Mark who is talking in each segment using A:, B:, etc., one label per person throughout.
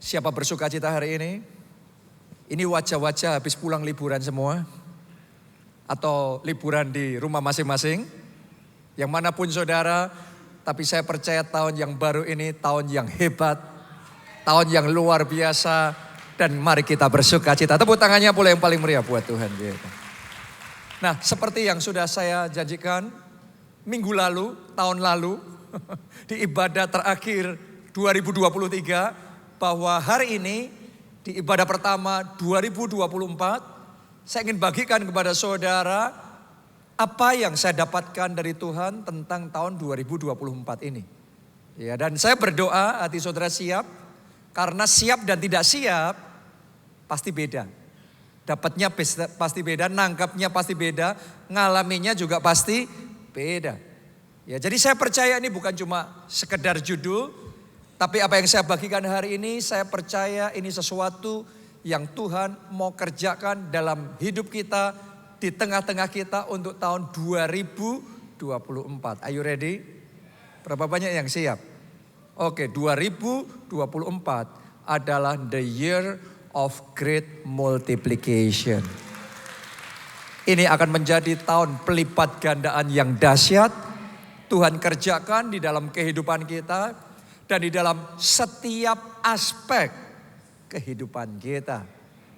A: Siapa bersuka cita hari ini? Ini wajah-wajah habis pulang liburan semua? Atau liburan di rumah masing-masing? Yang manapun saudara, tapi saya percaya tahun yang baru ini tahun yang hebat, tahun yang luar biasa, dan mari kita bersuka cita. Tepuk tangannya pula yang paling meriah buat Tuhan kita. Nah, seperti yang sudah saya janjikan minggu lalu, tahun lalu, di ibadah terakhir 2023, bahwa hari ini di ibadah pertama 2024, saya ingin bagikan kepada saudara apa yang saya dapatkan dari Tuhan tentang tahun 2024 ini. Ya, dan saya berdoa hati saudara siap, karena siap dan tidak siap pasti beda. Dapatnya pasti beda, nangkapnya pasti beda, ngalaminya juga pasti beda. Ya, jadi saya percaya ini bukan cuma sekedar judul, tapi apa yang saya bagikan hari ini, saya percaya ini sesuatu yang Tuhan mau kerjakan dalam hidup kita, di tengah-tengah kita untuk tahun 2024. Are you ready? Berapa banyak yang siap? Oke, 2024 adalah the year of great multiplication. Ini akan menjadi tahun pelipat gandaan yang dahsyat. Tuhan kerjakan di dalam kehidupan kita dan di dalam setiap aspek kehidupan kita.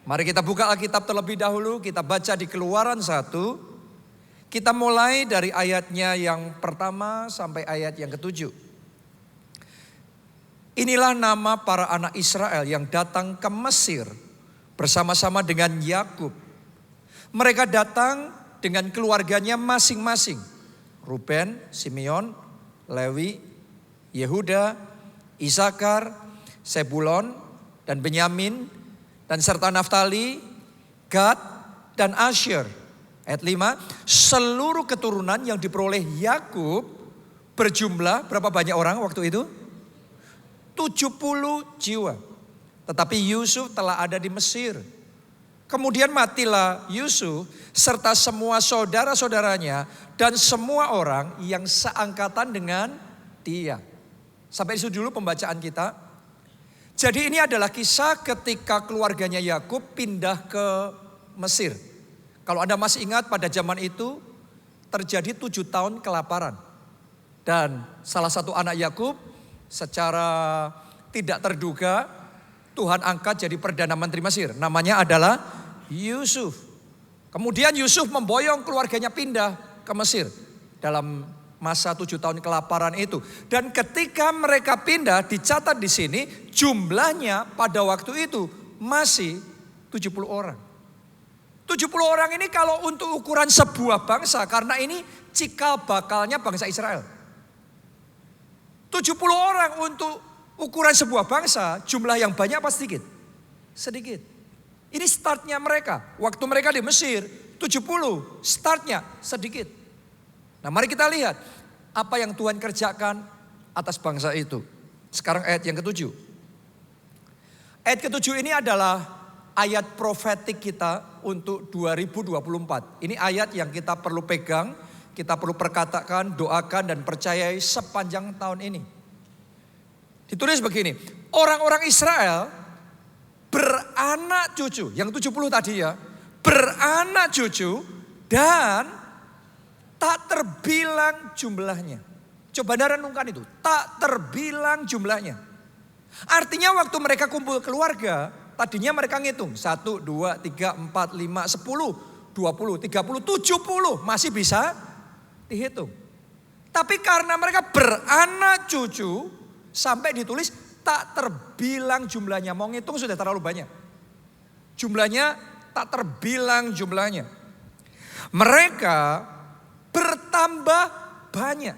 A: Mari kita buka Alkitab terlebih dahulu, kita baca di Keluaran 1. Kita mulai dari ayatnya yang pertama sampai ayat yang ke-7. Inilah nama para anak Israel yang datang ke Mesir bersama-sama dengan Yakub. Mereka datang dengan keluarganya masing-masing. Ruben, Simeon, Lewi, Yehuda, Isakar, Sebulon, dan Benyamin, dan serta Naftali, Gad, dan Asher. Ayat 5, seluruh keturunan yang diperoleh Yakub berjumlah berapa banyak orang waktu itu? 70 jiwa. Tetapi Yusuf telah ada di Mesir. Kemudian matilah Yusuf serta semua saudara-saudaranya dan semua orang yang seangkatan dengan dia. Sampai itu dulu pembacaan kita. Jadi ini adalah kisah ketika keluarganya Yakub pindah ke Mesir. Kalau Anda masih ingat pada zaman itu terjadi 7 tahun kelaparan. Dan salah satu anak Yakub secara tidak terduga Tuhan angkat jadi Perdana Menteri Mesir. Namanya adalah Yusuf. Kemudian Yusuf memboyong keluarganya pindah ke Mesir dalam masa 7 tahun kelaparan itu. Dan ketika mereka pindah, dicatat di sini jumlahnya pada waktu itu masih 70 orang. 70 orang ini kalau untuk ukuran sebuah bangsa, karena ini cikal bakalnya bangsa Israel. 70 orang untuk ukuran sebuah bangsa, jumlah yang banyak apa sedikit? Sedikit. Ini startnya mereka. Waktu mereka di Mesir, 70, startnya sedikit. Nah, mari kita lihat apa yang Tuhan kerjakan atas bangsa itu. Sekarang ayat yang ke-7. Ayat ke-7 ini adalah ayat profetik kita untuk 2024. Ini ayat yang kita perlu pegang, kita perlu perkatakan, doakan dan percayai sepanjang tahun ini. Ditulis begini, orang-orang Israel beranak cucu, yang 70 tadi ya, beranak cucu dan tak terbilang jumlahnya. Coba Anda renungkan itu. Tak terbilang jumlahnya. Artinya waktu mereka kumpul keluarga, tadinya mereka ngitung. 1, 2, 3, 4, 5, 10, 20, 30, 70. Masih bisa dihitung. Tapi karena mereka beranak cucu, sampai ditulis tak terbilang jumlahnya. Mau ngitung sudah terlalu banyak. Jumlahnya tak terbilang jumlahnya. Mereka bertambah banyak.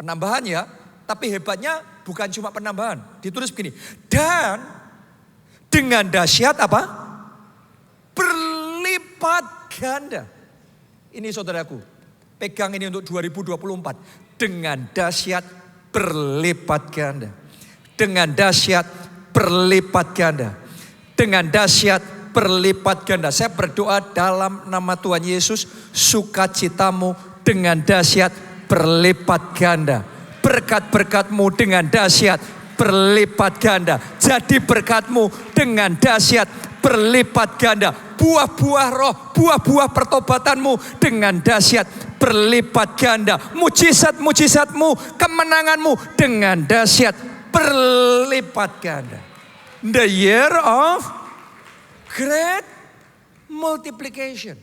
A: Penambahan ya, tapi hebatnya bukan cuma penambahan. Ditulis begini, dan dengan dahsyat apa? Berlipat ganda. Ini saudaraku, pegang ini untuk 2024. Dengan dahsyat berlipat ganda. Dengan dahsyat berlipat ganda. Dengan dahsyat berlipat ganda. Saya berdoa dalam nama Tuhan Yesus, sukacitamu dengan dahsyat berlipat ganda. Berkat-berkatmu dengan dahsyat berlipat ganda. Jadi berkatmu dengan dahsyat berlipat ganda. Buah-buah roh, buah-buah pertobatanmu dengan dahsyat berlipat ganda. Mujizat-mujizatmu, kemenanganmu dengan dahsyat berlipat ganda. The year of great multiplication.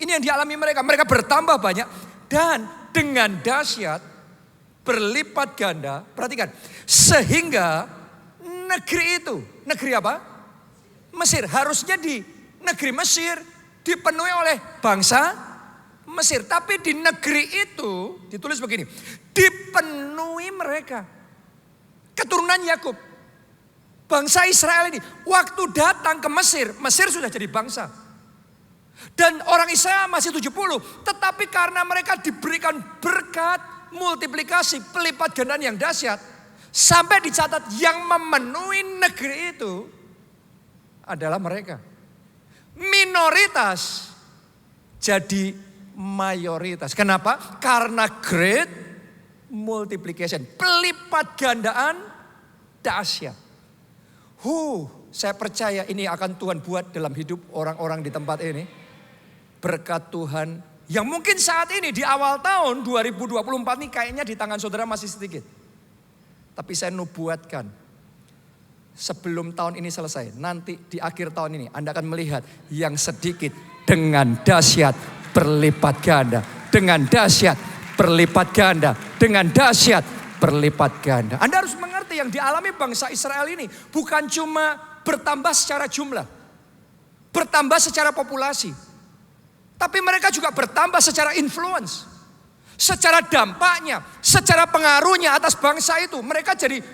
A: Ini yang dialami mereka. Mereka bertambah banyak dan dengan dahsyat berlipat ganda. Perhatikan, sehingga negeri itu, negeri apa? Mesir. Harusnya di negeri Mesir dipenuhi oleh bangsa Mesir. Tapi di negeri itu ditulis begini, dipenuhi mereka. Keturunan Yakub. Bangsa Israel ini waktu datang ke Mesir, Mesir sudah jadi bangsa. Dan orang Israel masih 70. Tetapi karena mereka diberikan berkat, multiplikasi, pelipat gandaan yang dahsyat. Sampai dicatat yang memenuhi negeri itu adalah mereka. Minoritas jadi mayoritas. Kenapa? Karena great multiplication. Pelipat gandaan dahsyat. Saya percaya ini akan Tuhan buat dalam hidup orang-orang di tempat ini. Berkat Tuhan yang mungkin saat ini di awal tahun 2024 ini kayaknya di tangan saudara masih sedikit. Tapi saya nubuatkan sebelum tahun ini selesai, nanti di akhir tahun ini Anda akan melihat yang sedikit dengan dahsyat berlipat ganda. Dengan dahsyat berlipat ganda. Dengan dahsyat berlipat ganda. Anda harus mengerti yang dialami bangsa Israel ini bukan cuma bertambah secara jumlah, bertambah secara populasi, tapi mereka juga bertambah secara influence, secara dampaknya, secara pengaruhnya atas bangsa itu. Mereka jadi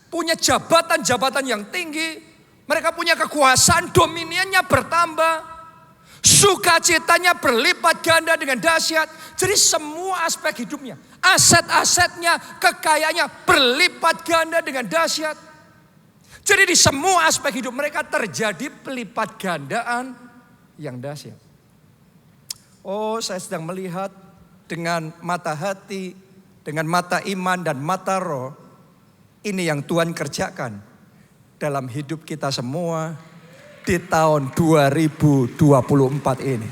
A: punya jabatan-jabatan yang tinggi, mereka punya kekuasaan, dominiannya bertambah. Sukacitanya berlipat ganda dengan dahsyat. Jadi semua aspek hidupnya, aset-asetnya, kekayaannya berlipat ganda dengan dahsyat. Jadi di semua aspek hidup mereka terjadi pelipat gandaan yang dahsyat. Saya sedang melihat dengan mata hati, dengan mata iman dan mata roh. Ini yang Tuhan kerjakan dalam hidup kita semua di tahun 2024 ini.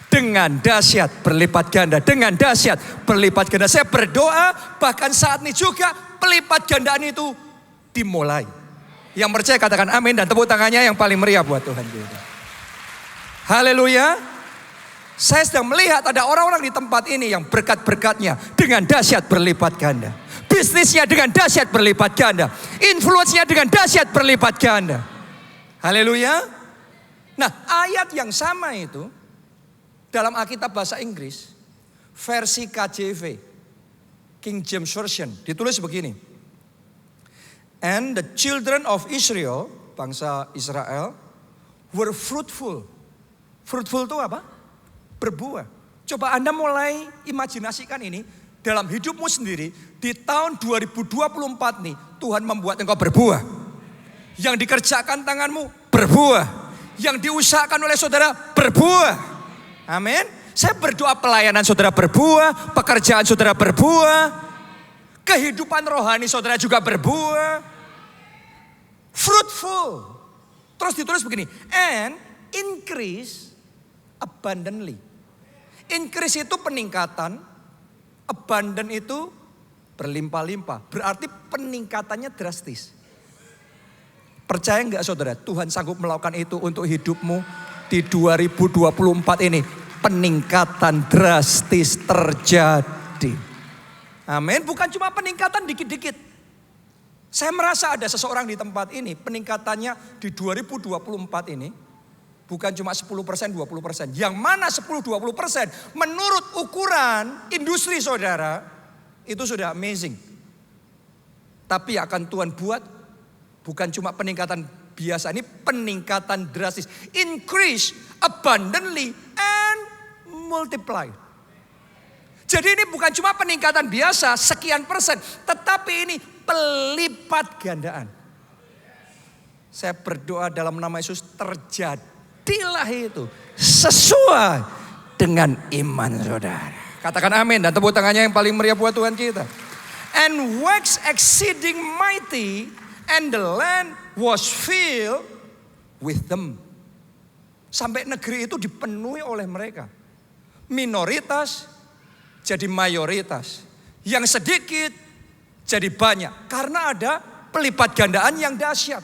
A: Dengan dahsyat berlipat ganda. Dengan dahsyat berlipat ganda. Saya berdoa bahkan saat ini juga pelipat gandaan itu dimulai. Yang percaya katakan amin dan tepuk tangannya yang paling meriah buat Tuhan kita. Haleluya. Saya sedang melihat ada orang-orang di tempat ini yang berkat-berkatnya dengan dahsyat berlipat ganda. Bisnisnya dengan dahsyat berlipat ganda. Influence-nya dengan dahsyat berlipat ganda. Haleluya. Nah, ayat yang sama itu dalam Alkitab bahasa Inggris, versi KJV, King James Version, ditulis begini. And the children of Israel, bangsa Israel, were fruitful. Fruitful itu apa? Berbuah. Coba Anda mulai imajinasikan ini dalam hidupmu sendiri. Di tahun 2024 nih, Tuhan membuat engkau berbuah. Yang dikerjakan tanganmu berbuah. Yang diusahakan oleh saudara berbuah. Amin. Saya berdoa pelayanan saudara berbuah. Pekerjaan saudara berbuah. Kehidupan rohani saudara juga berbuah. Fruitful. Terus ditulis begini. And increase abundantly. Increase itu peningkatan. Abundant itu berlimpah-limpah. Berarti peningkatannya drastis. Percaya enggak saudara, Tuhan sanggup melakukan itu untuk hidupmu di 2024 ini. Peningkatan drastis terjadi. Amin. Bukan cuma peningkatan dikit-dikit. Saya merasa ada seseorang di tempat ini, peningkatannya di 2024 ini bukan cuma 10%, 20%. Yang mana 10-20% menurut ukuran industri saudara itu sudah amazing. Tapi akan Tuhan buat bukan cuma peningkatan biasa, ini peningkatan drastis. Increase abundantly and multiply. Jadi ini bukan cuma peningkatan biasa sekian persen, tetapi ini pelipat gandaan. Saya berdoa dalam nama Yesus terjadilah itu sesuai dengan iman saudara. Katakan amin dan tepuk tangannya yang paling meriah buat Tuhan kita. and waxed exceeding mighty, and the land was filled with them. Sampai negeri itu dipenuhi oleh mereka. Minoritas jadi mayoritas. Yang sedikit jadi banyak. Karena ada pelipat gandaan yang dahsyat.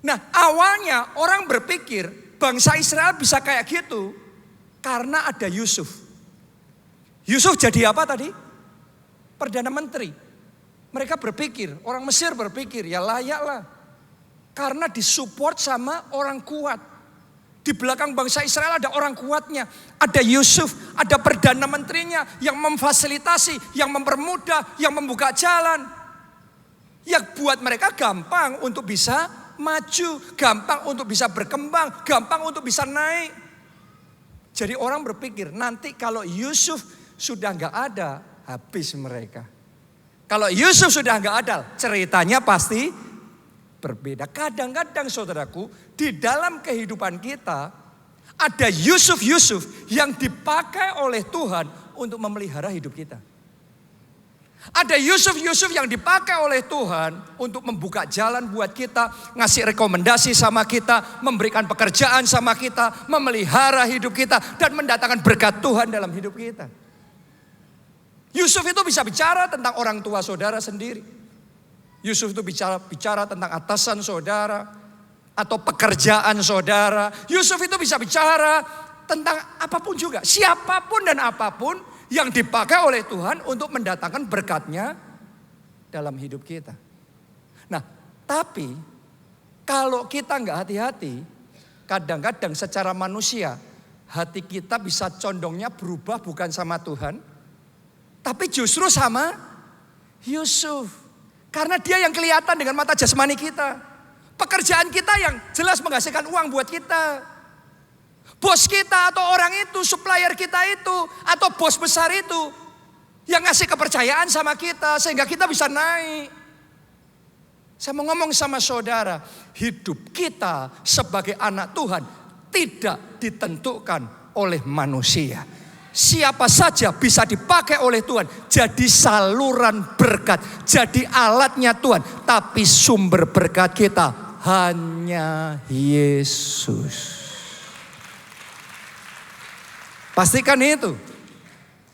A: Nah, awalnya orang berpikir bangsa Israel bisa kayak gitu karena ada Yusuf. Yusuf jadi apa tadi? Perdana Menteri. Mereka berpikir, orang Mesir berpikir, ya layaklah. Karena disupport sama orang kuat. Di belakang bangsa Israel ada orang kuatnya. Ada Yusuf, ada Perdana Menterinya yang memfasilitasi, yang mempermudah, yang membuka jalan. Yang buat mereka gampang untuk bisa maju, gampang untuk bisa berkembang, gampang untuk bisa naik. Jadi orang berpikir nanti kalau Yusuf sudah gak ada, habis mereka. Kalau Yusuf sudah gak ada, ceritanya pasti berbeda. Kadang-kadang saudaraku, di dalam kehidupan kita ada Yusuf-Yusuf yang dipakai oleh Tuhan untuk memelihara hidup kita. Ada Yusuf-Yusuf yang dipakai oleh Tuhan untuk membuka jalan buat kita, ngasih rekomendasi sama kita, memberikan pekerjaan sama kita, memelihara hidup kita, dan mendatangkan berkat Tuhan dalam hidup kita. Yusuf itu bisa bicara tentang orang tua saudara sendiri. Yusuf itu bicara tentang atasan saudara atau pekerjaan saudara. Yusuf itu bisa bicara tentang apapun juga. Siapapun dan apapun yang dipakai oleh Tuhan untuk mendatangkan berkatnya dalam hidup kita. Nah, tapi kalau kita nggak hati-hati, kadang-kadang secara manusia hati kita bisa condongnya berubah bukan sama Tuhan, tapi justru sama Yusuf. Karena dia yang kelihatan dengan mata jasmani kita. Pekerjaan kita yang jelas menghasilkan uang buat kita. Bos kita atau orang itu, supplier kita itu, atau bos besar itu yang ngasih kepercayaan sama kita sehingga kita bisa naik. Saya mau ngomong sama saudara, hidup kita sebagai anak Tuhan tidak ditentukan oleh manusia. Siapa saja bisa dipakai oleh Tuhan jadi saluran berkat, jadi alatnya Tuhan. Tapi sumber berkat kita hanya Yesus. Pastikan itu.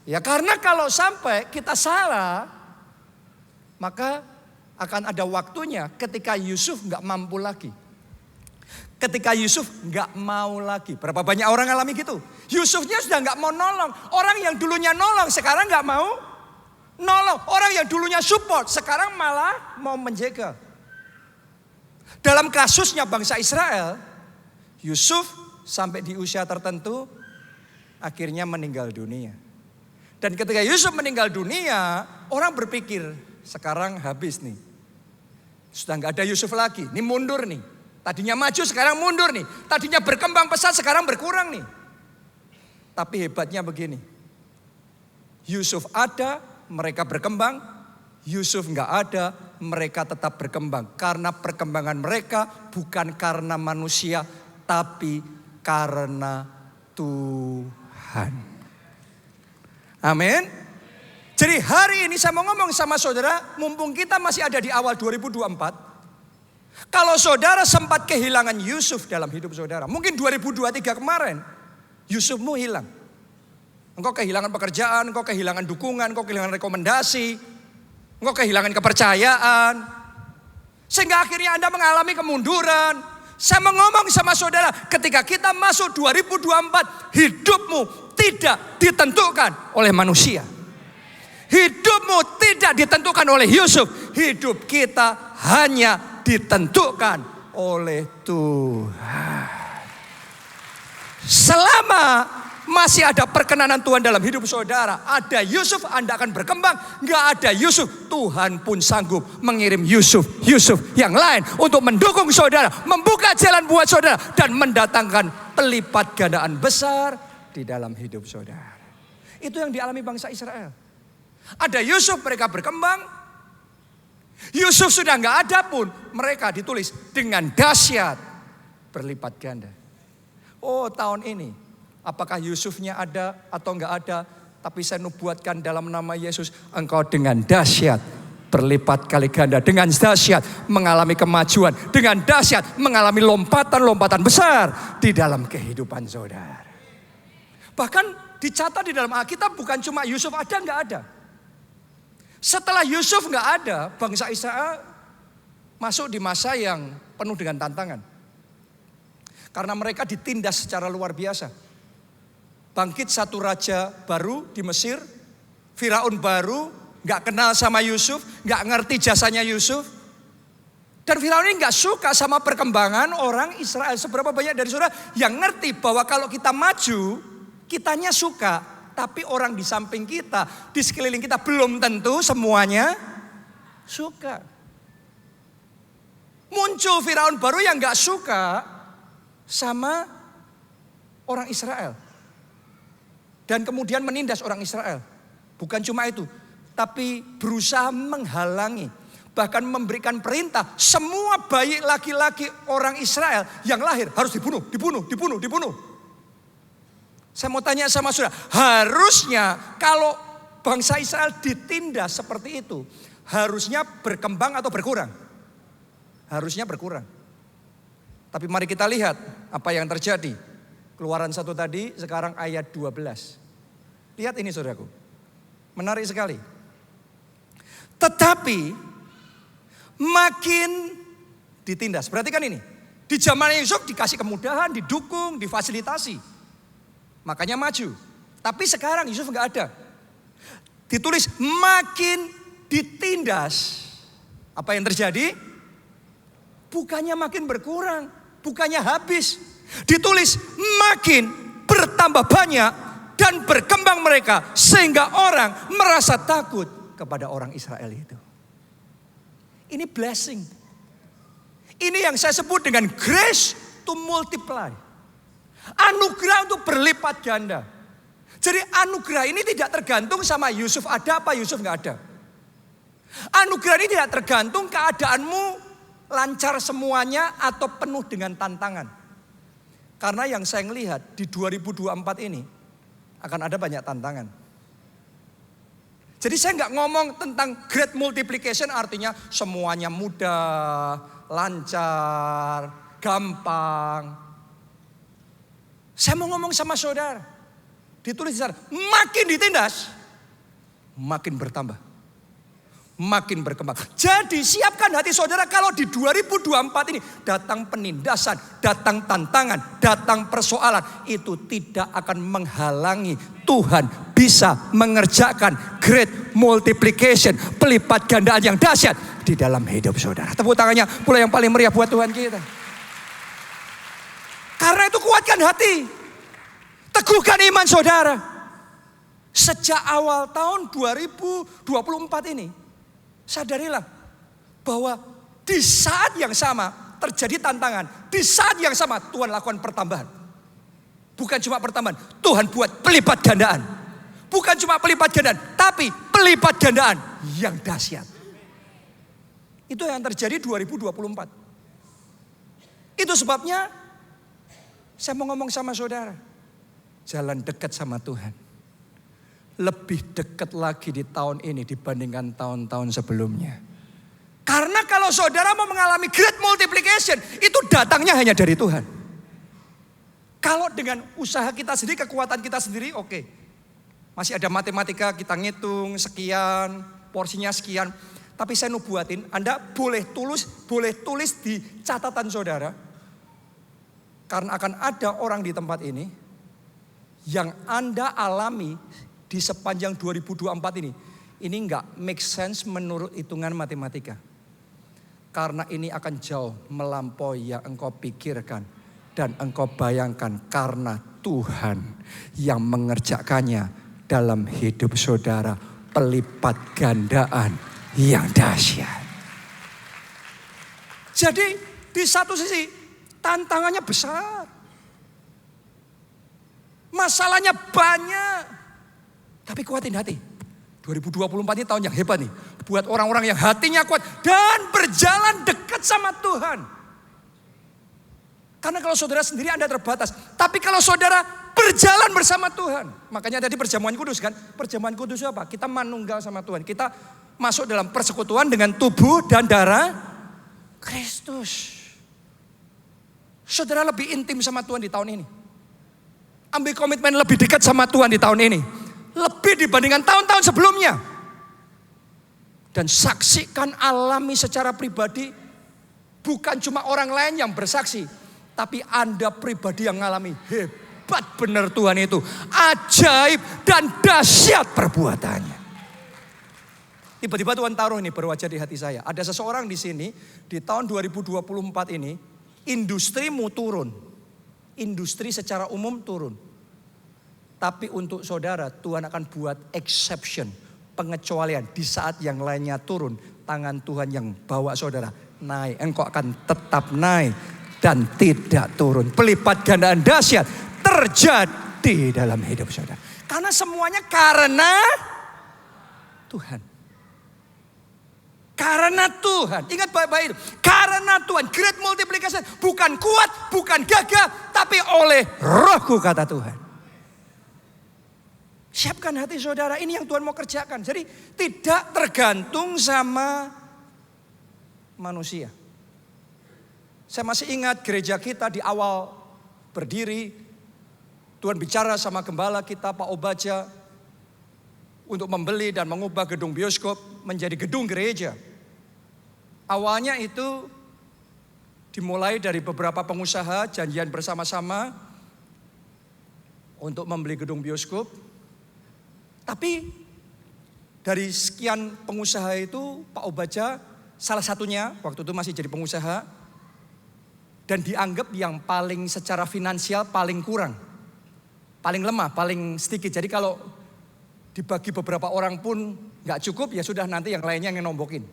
A: Ya karena kalau sampai kita salah, maka akan ada waktunya ketika Yusuf gak mampu lagi. Ketika Yusuf gak mau lagi. Berapa banyak orang alami gitu. Yusufnya sudah gak mau nolong. Orang yang dulunya nolong sekarang gak mau nolong. Orang yang dulunya support sekarang malah mau menjaga. Dalam kasusnya bangsa Israel, Yusuf sampai di usia tertentu akhirnya meninggal dunia. Dan ketika Yusuf meninggal dunia, orang berpikir sekarang habis nih. Sudah gak ada Yusuf lagi, ini mundur nih. Tadinya maju sekarang mundur nih. Tadinya berkembang pesat sekarang berkurang nih. Tapi hebatnya begini. Yusuf ada, mereka berkembang. Yusuf nggak ada, mereka tetap berkembang. Karena perkembangan mereka bukan karena manusia, tapi karena Tuhan. Amin. Jadi hari ini saya mau ngomong sama saudara, mumpung kita masih ada di awal 2024. Kalau saudara sempat kehilangan Yusuf dalam hidup saudara. Mungkin 2023 kemarin Yusufmu hilang. Engkau kehilangan pekerjaan, engkau kehilangan dukungan, engkau kehilangan rekomendasi, engkau kehilangan kepercayaan. Sehingga akhirnya Anda mengalami kemunduran. Saya mau ngomong sama saudara, ketika kita masuk 2024, hidupmu tidak ditentukan oleh manusia. Hidupmu tidak ditentukan oleh Yusuf. Hidup kita hanya ditentukan oleh Tuhan. Selama masih ada perkenanan Tuhan dalam hidup saudara, ada Yusuf, Anda akan berkembang. Nggak ada Yusuf, Tuhan pun sanggup mengirim Yusuf yang lain untuk mendukung saudara, membuka jalan buat saudara, dan mendatangkan pelipat gandaan besar di dalam hidup saudara. Itu yang dialami bangsa Israel. Ada Yusuf, mereka berkembang. Yusuf sudah nggak ada pun, mereka ditulis dengan dahsyat berlipat ganda. Oh, tahun ini apakah Yusufnya ada atau nggak ada, Tapi saya nubuatkan dalam nama Yesus, engkau dengan dahsyat berlipat kali ganda. Dengan dahsyat mengalami kemajuan. Dengan dahsyat mengalami lompatan-lompatan besar di dalam kehidupan saudara. Bahkan dicatat di dalam Alkitab bukan cuma Yusuf ada, nggak ada. Setelah Yusuf nggak ada, bangsa Israel masuk di masa yang penuh dengan tantangan. Karena mereka ditindas secara luar biasa. Bangkit satu raja baru di Mesir, Firaun baru, gak kenal sama Yusuf, gak ngerti jasanya Yusuf. Dan Firaun ini gak suka sama perkembangan orang Israel. Seberapa banyak dari saudara yang ngerti bahwa kalau kita maju, kitanya suka. Tapi orang di samping kita, di sekeliling kita belum tentu semuanya suka. Muncul Firaun baru yang gak suka sama orang Israel. Dan kemudian menindas orang Israel. Bukan cuma itu, tapi berusaha menghalangi. Bahkan memberikan perintah, semua bayi laki-laki orang Israel yang lahir harus dibunuh. Saya mau tanya sama saudara, harusnya kalau bangsa Israel ditindas seperti itu, harusnya berkembang atau berkurang? Harusnya berkurang. Tapi mari kita lihat apa yang terjadi. Keluaran 1 tadi, sekarang ayat 12. Lihat ini saudaraku. Menarik sekali. Tetapi makin ditindas. Perhatikan ini. Di zaman Yusuf dikasih kemudahan, didukung, difasilitasi. Makanya maju. Tapi sekarang Yusuf enggak ada. Ditulis makin ditindas. Apa yang terjadi? Bukannya makin berkurang, bukannya habis. Ditulis makin bertambah banyak dan berkembang mereka sehingga orang merasa takut kepada orang Israel itu. Ini blessing. Ini yang saya sebut dengan grace to multiply. Anugerah untuk berlipat ganda. Jadi anugerah ini tidak tergantung sama Yusuf ada apa Yusuf nggak ada. Anugerah ini tidak tergantung keadaanmu lancar semuanya atau penuh dengan tantangan. Karena yang saya melihat di 2024 ini akan ada banyak tantangan. Jadi saya nggak ngomong tentang great multiplication artinya semuanya mudah, lancar, gampang. Saya mau ngomong sama saudara. Ditulis di sana, makin ditindas, makin bertambah. Makin berkembang. Jadi siapkan hati saudara kalau di 2024 ini datang penindasan, datang tantangan, datang persoalan. Itu tidak akan menghalangi Tuhan bisa mengerjakan great multiplication, pelipat gandaan yang dahsyat di dalam hidup saudara. Tepuk tangannya pula yang paling meriah buat Tuhan kita. Karena itu kuatkan hati. Teguhkan iman saudara. Sejak awal tahun 2024 ini. Sadarilah bahwa di saat yang sama terjadi tantangan. Di saat yang sama Tuhan lakukan pertambahan. Bukan cuma pertambahan, Tuhan buat pelipat gandaan. Bukan cuma pelipat gandaan, tapi pelipat gandaan yang dahsyat. Itu yang terjadi 2024. Itu sebabnya saya mau ngomong sama saudara. Jalan dekat sama Tuhan. Lebih dekat lagi di tahun ini dibandingkan tahun-tahun sebelumnya. Karena kalau saudara mau mengalami great multiplication, itu datangnya hanya dari Tuhan. Kalau dengan usaha kita sendiri, kekuatan kita sendiri, oke. Masih ada matematika, kita ngitung sekian, porsinya sekian. Tapi saya nubuatin, Anda boleh tulis di catatan saudara. Karena akan ada orang di tempat ini yang Anda alami di sepanjang 2024 ini enggak make sense menurut hitungan matematika. Karena ini akan jauh melampaui yang engkau pikirkan dan engkau bayangkan karena Tuhan yang mengerjakannya dalam hidup saudara, pelipat gandaan yang dahsyat. Jadi di satu sisi tantangannya besar. Masalahnya banyak. Tapi kuatin hati. 2024 ini tahun yang hebat nih. Buat orang-orang yang hatinya kuat dan berjalan dekat sama Tuhan. Karena kalau saudara sendiri Anda terbatas. Tapi kalau saudara berjalan bersama Tuhan. Makanya tadi perjamuan kudus kan. Perjamuan kudus itu apa? Kita manunggal sama Tuhan. Kita masuk dalam persekutuan dengan tubuh dan darah Kristus. Saudara lebih intim sama Tuhan di tahun ini. Ambil komitmen lebih dekat sama Tuhan di tahun ini. Lebih dibandingkan tahun-tahun sebelumnya. Dan saksikan, alami secara pribadi. Bukan cuma orang lain yang bersaksi. Tapi Anda pribadi yang ngalami. Hebat benar Tuhan itu. Ajaib dan dahsyat perbuatannya. Tiba-tiba Tuhan taruh ini berwajah di hati saya. Ada seseorang di sini di tahun 2024 ini industrimu turun. Industri secara umum turun. Tapi untuk saudara Tuhan akan buat exception, pengecualian di saat yang lainnya turun. Tangan Tuhan yang bawa saudara naik. Engkau akan tetap naik dan tidak turun. Pelipat gandaan dahsyat terjadi dalam hidup saudara. Karena semuanya karena Tuhan. Karena Tuhan, ingat baik-baik itu. Karena Tuhan, great multiplication. Bukan kuat, bukan gagah, tapi oleh Rohku kata Tuhan. Siapkan hati saudara, ini yang Tuhan mau kerjakan. Jadi tidak tergantung sama manusia. Saya masih ingat gereja kita di awal berdiri. Tuhan bicara sama gembala kita, Pak Obaja. Untuk membeli dan mengubah gedung bioskop menjadi gedung gereja. Awalnya itu dimulai dari beberapa pengusaha janjian bersama-sama untuk membeli gedung bioskop. Tapi dari sekian pengusaha itu Pak Obaja salah satunya waktu itu masih jadi pengusaha. Dan dianggap yang paling secara finansial paling kurang. Paling lemah, paling sedikit. Jadi kalau dibagi beberapa orang pun gak cukup, ya sudah nanti yang lainnya yang nombokin.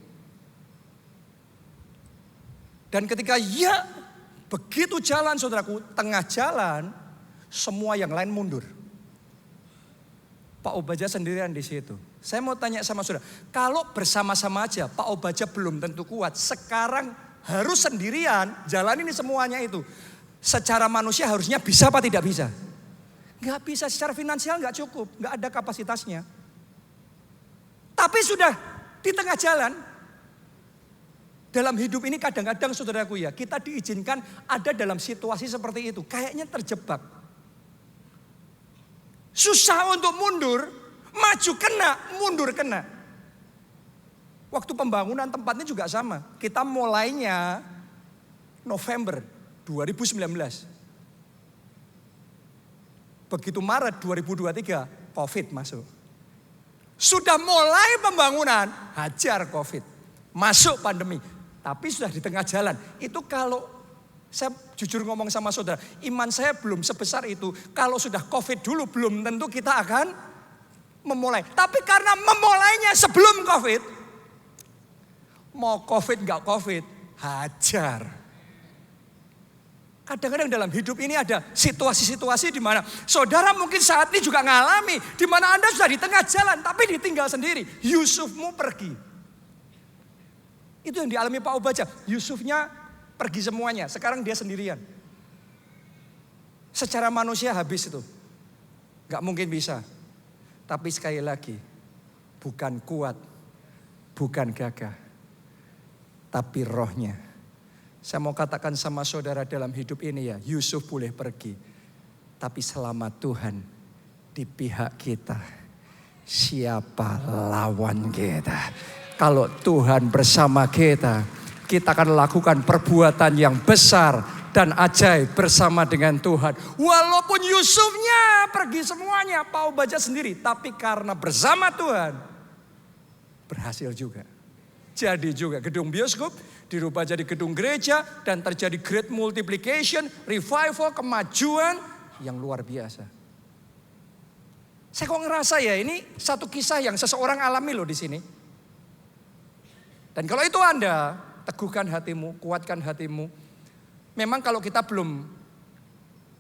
A: Dan ketika ya begitu jalan saudaraku, tengah jalan semua yang lain mundur. Pak Obaja sendirian di situ. Saya mau tanya sama saudara, kalau bersama-sama aja Pak Obaja belum tentu kuat. Sekarang harus sendirian jalan ini semuanya itu. Secara manusia harusnya bisa apa tidak bisa? Gak bisa, secara finansial gak cukup, gak ada kapasitasnya. Tapi sudah di tengah jalan. Dalam hidup ini kadang-kadang saudaraku ya, kita diizinkan ada dalam situasi seperti itu. Kayaknya terjebak. Susah untuk mundur, maju kena, mundur kena. Waktu pembangunan tempatnya juga sama. Kita mulainya November 2019. Begitu Maret 2023, COVID masuk. Sudah mulai pembangunan, hajar COVID. Masuk pandemi, tapi sudah di tengah jalan. Itu kalau saya jujur ngomong sama saudara, iman saya belum sebesar itu. Kalau sudah COVID dulu, belum tentu kita akan memulai. Tapi karena memulainya sebelum COVID, mau COVID gak COVID, hajar. Kadang-kadang dalam hidup ini ada situasi-situasi di mana saudara mungkin saat ini juga ngalami. Di mana Anda sudah di tengah jalan tapi ditinggal sendiri. Yusufmu pergi. Itu yang dialami Pak Obaja. Yusufnya pergi semuanya. Sekarang dia sendirian. Secara manusia habis itu. Gak mungkin bisa. Tapi sekali lagi. Bukan kuat. Bukan gagah. Tapi rohnya. Saya mau katakan sama saudara dalam hidup ini ya, Yusuf boleh pergi. Tapi selama Tuhan di pihak kita, siapa lawan kita? Kalau Tuhan bersama kita, kita akan lakukan perbuatan yang besar dan ajaib bersama dengan Tuhan. Walaupun Yusufnya pergi semuanya, Pak Obaja sendiri. Tapi karena bersama Tuhan, berhasil juga. Jadi juga gedung bioskop dirubah jadi gedung gereja dan terjadi great multiplication, revival, kemajuan yang luar biasa. Saya kok ngerasa ya ini satu kisah yang seseorang alami loh di sini. Dan kalau itu Anda, teguhkan hatimu, kuatkan hatimu. Memang kalau kita belum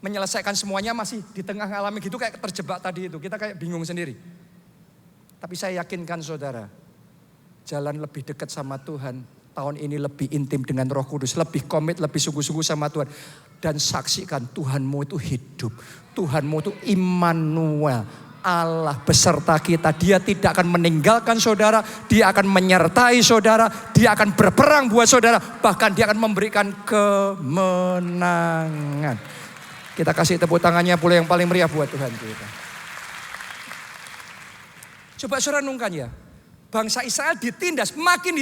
A: menyelesaikan semuanya masih di tengah alami gitu kayak terjebak tadi itu. Kita kayak bingung sendiri. Tapi saya yakinkan saudara, jalan lebih dekat sama Tuhan tahun ini lebih intim dengan Roh Kudus, lebih komit, lebih sungguh-sungguh sama Tuhan. Dan saksikan Tuhanmu itu hidup. Tuhanmu itu Immanuel, Allah beserta kita. Dia tidak akan meninggalkan saudara, dia akan menyertai saudara, dia akan berperang buat saudara, bahkan dia akan memberikan kemenangan. Kita kasih tepuk tangannya pula yang paling meriah buat Tuhan kita. Coba saudara renungkan ya, bangsa Israel ditindas, makin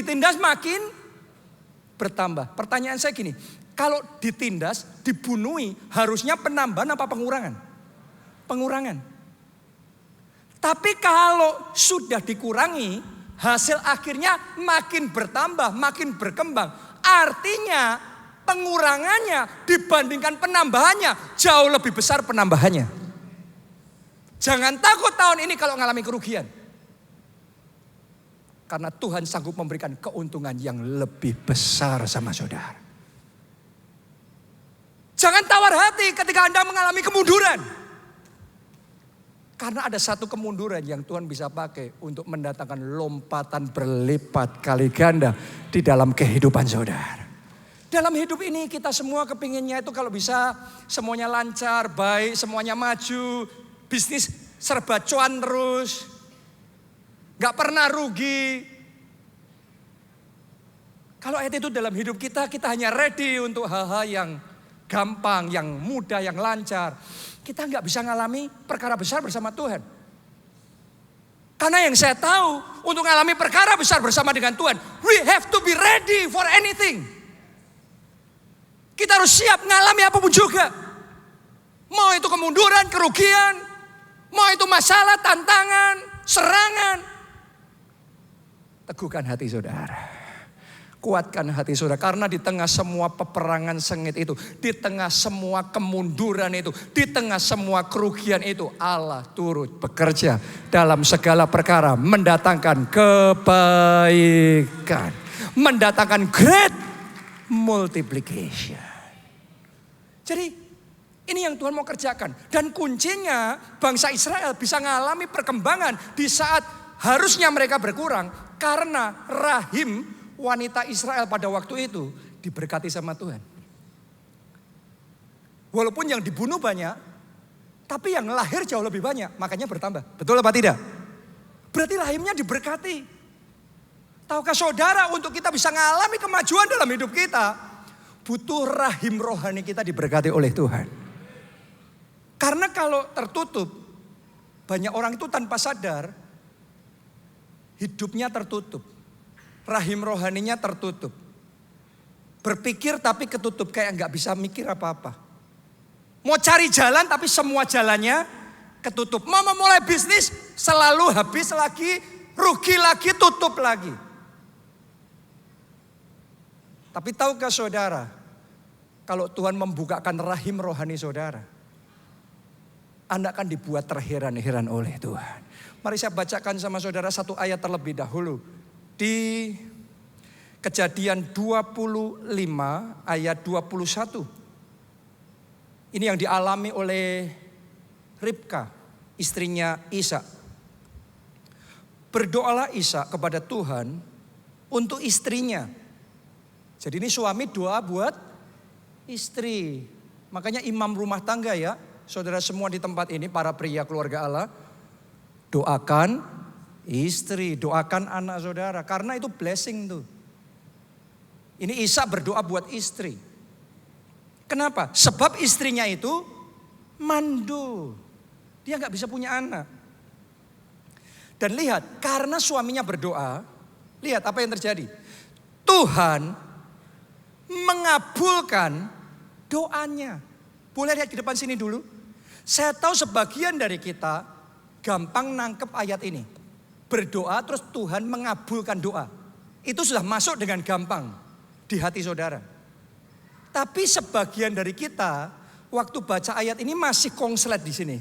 A: bertambah. Pertanyaan saya gini, kalau ditindas, dibunuhi, harusnya penambahan apa pengurangan? Pengurangan. Tapi kalau sudah dikurangi, hasil akhirnya makin bertambah, makin berkembang. Artinya pengurangannya dibandingkan penambahannya jauh lebih besar penambahannya. Jangan takut tahun ini kalau mengalami kerugian. Karena Tuhan sanggup memberikan keuntungan yang lebih besar sama saudara. Jangan tawar hati ketika Anda mengalami kemunduran. Karena ada satu kemunduran yang Tuhan bisa pakai untuk mendatangkan lompatan berlipat kali ganda di dalam kehidupan saudara. Dalam hidup ini kita semua kepinginnya itu kalau bisa semuanya lancar, baik, semuanya maju. Bisnis serba cuan terus. Gak pernah rugi. Kalau itu dalam hidup kita hanya ready untuk hal-hal yang gampang, yang mudah, yang lancar. Kita gak bisa ngalami perkara besar bersama Tuhan. Karena yang saya tahu, untuk ngalami perkara besar bersama dengan Tuhan, we have to be ready for anything. Kita harus siap ngalami apapun juga. Mau itu kemunduran, kerugian, mau itu masalah, tantangan, serangan. Teguhkan hati saudara. Kuatkan hati saudara. Karena di tengah semua peperangan sengit itu, di tengah semua kemunduran itu, di tengah semua kerugian itu, Allah turut bekerja dalam segala perkara. Mendatangkan kebaikan. Mendatangkan great multiplication. Jadi ini yang Tuhan mau kerjakan. Dan kuncinya bangsa Israel bisa mengalami perkembangan di saat harusnya mereka berkurang. Karena rahim wanita Israel pada waktu itu diberkati sama Tuhan. Walaupun yang dibunuh banyak, tapi yang lahir jauh lebih banyak, makanya bertambah. Betul apa tidak? Berarti rahimnya diberkati. Tahukah saudara, untuk kita bisa mengalami kemajuan dalam hidup kita, butuh rahim rohani kita diberkati oleh Tuhan. Karena kalau tertutup, banyak orang itu tanpa sadar, hidupnya tertutup. Rahim rohaninya tertutup. Berpikir tapi ketutup, kayak nggak bisa mikir apa-apa. Mau cari jalan tapi semua jalannya ketutup. Mau memulai bisnis selalu habis lagi, rugi lagi, tutup lagi. Tapi tahukah saudara, kalau Tuhan membukakan rahim rohani saudara, Anda akan dibuat terheran-heran oleh Tuhan. Mari saya bacakan sama saudara satu ayat terlebih dahulu. Di Kejadian 25 ayat 21. Ini yang dialami oleh Ribka, istrinya Ishak. Berdoalah Ishak kepada Tuhan untuk istrinya. Jadi ini suami doa buat istri. Makanya imam rumah tangga ya, saudara semua di tempat ini, para pria keluarga Allah, doakan istri, doakan anak saudara. Karena itu blessing tuh. Ini Ishak berdoa buat istri. Kenapa? Sebab istrinya itu mandul. Dia gak bisa punya anak. Dan lihat, karena suaminya berdoa, lihat apa yang terjadi. Tuhan mengabulkan doanya. Boleh lihat di depan sini dulu. Saya tahu sebagian dari kita gampang nangkep ayat ini. Berdoa terus Tuhan mengabulkan doa. Itu sudah masuk dengan gampang di hati saudara. Tapi sebagian dari kita waktu baca ayat ini masih konslet di sini.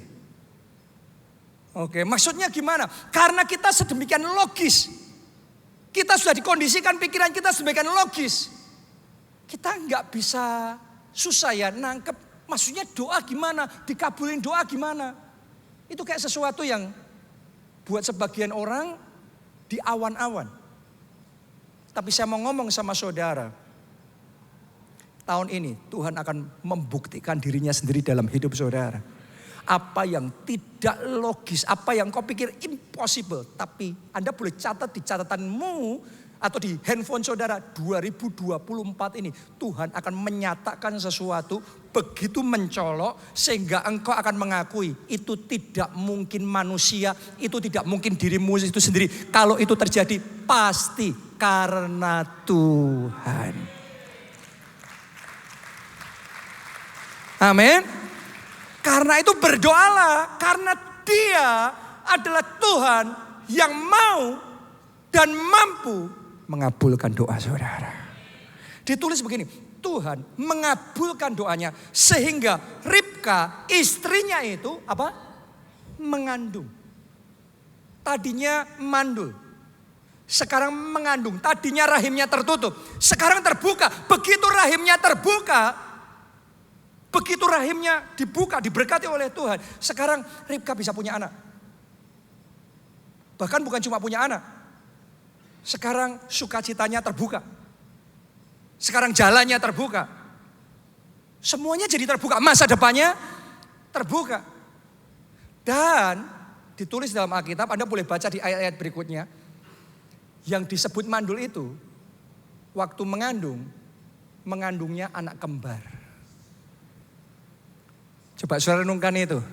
A: Oke, maksudnya gimana? Karena kita sedemikian logis. Kita sudah dikondisikan pikiran kita sedemikian logis. Kita nggak bisa, susah ya nangkep. Maksudnya doa gimana? Dikabulin doa gimana? Itu kayak sesuatu yang buat sebagian orang di awan-awan. Tapi saya mau ngomong sama saudara. Tahun ini Tuhan akan membuktikan dirinya sendiri dalam hidup saudara. Apa yang tidak logis, apa yang kau pikir impossible. Tapi Anda boleh catat di catatanmu atau di handphone saudara, 2024 ini Tuhan akan menyatakan sesuatu begitu mencolok sehingga engkau akan mengakui itu tidak mungkin manusia, itu tidak mungkin dirimu itu sendiri. Kalau itu terjadi pasti karena Tuhan. Amin. Karena itu berdoalah, karena Dia adalah Tuhan yang mau dan mampu mengabulkan doa saudara. Ditulis begini, Tuhan mengabulkan doanya sehingga Ribka istrinya itu apa? Mengandung. Tadinya mandul, sekarang mengandung. Tadinya rahimnya tertutup, sekarang terbuka. Begitu rahimnya terbuka, begitu rahimnya dibuka, diberkati oleh Tuhan, sekarang Ribka bisa punya anak. Bahkan bukan cuma punya anak, sekarang sukacitanya terbuka. Sekarang jalannya terbuka. Semuanya jadi terbuka. Masa depannya terbuka. Dan ditulis dalam Alkitab, Anda boleh baca di ayat-ayat berikutnya. Yang disebut mandul itu, waktu mengandungnya anak kembar. Coba saudara renungkan itu.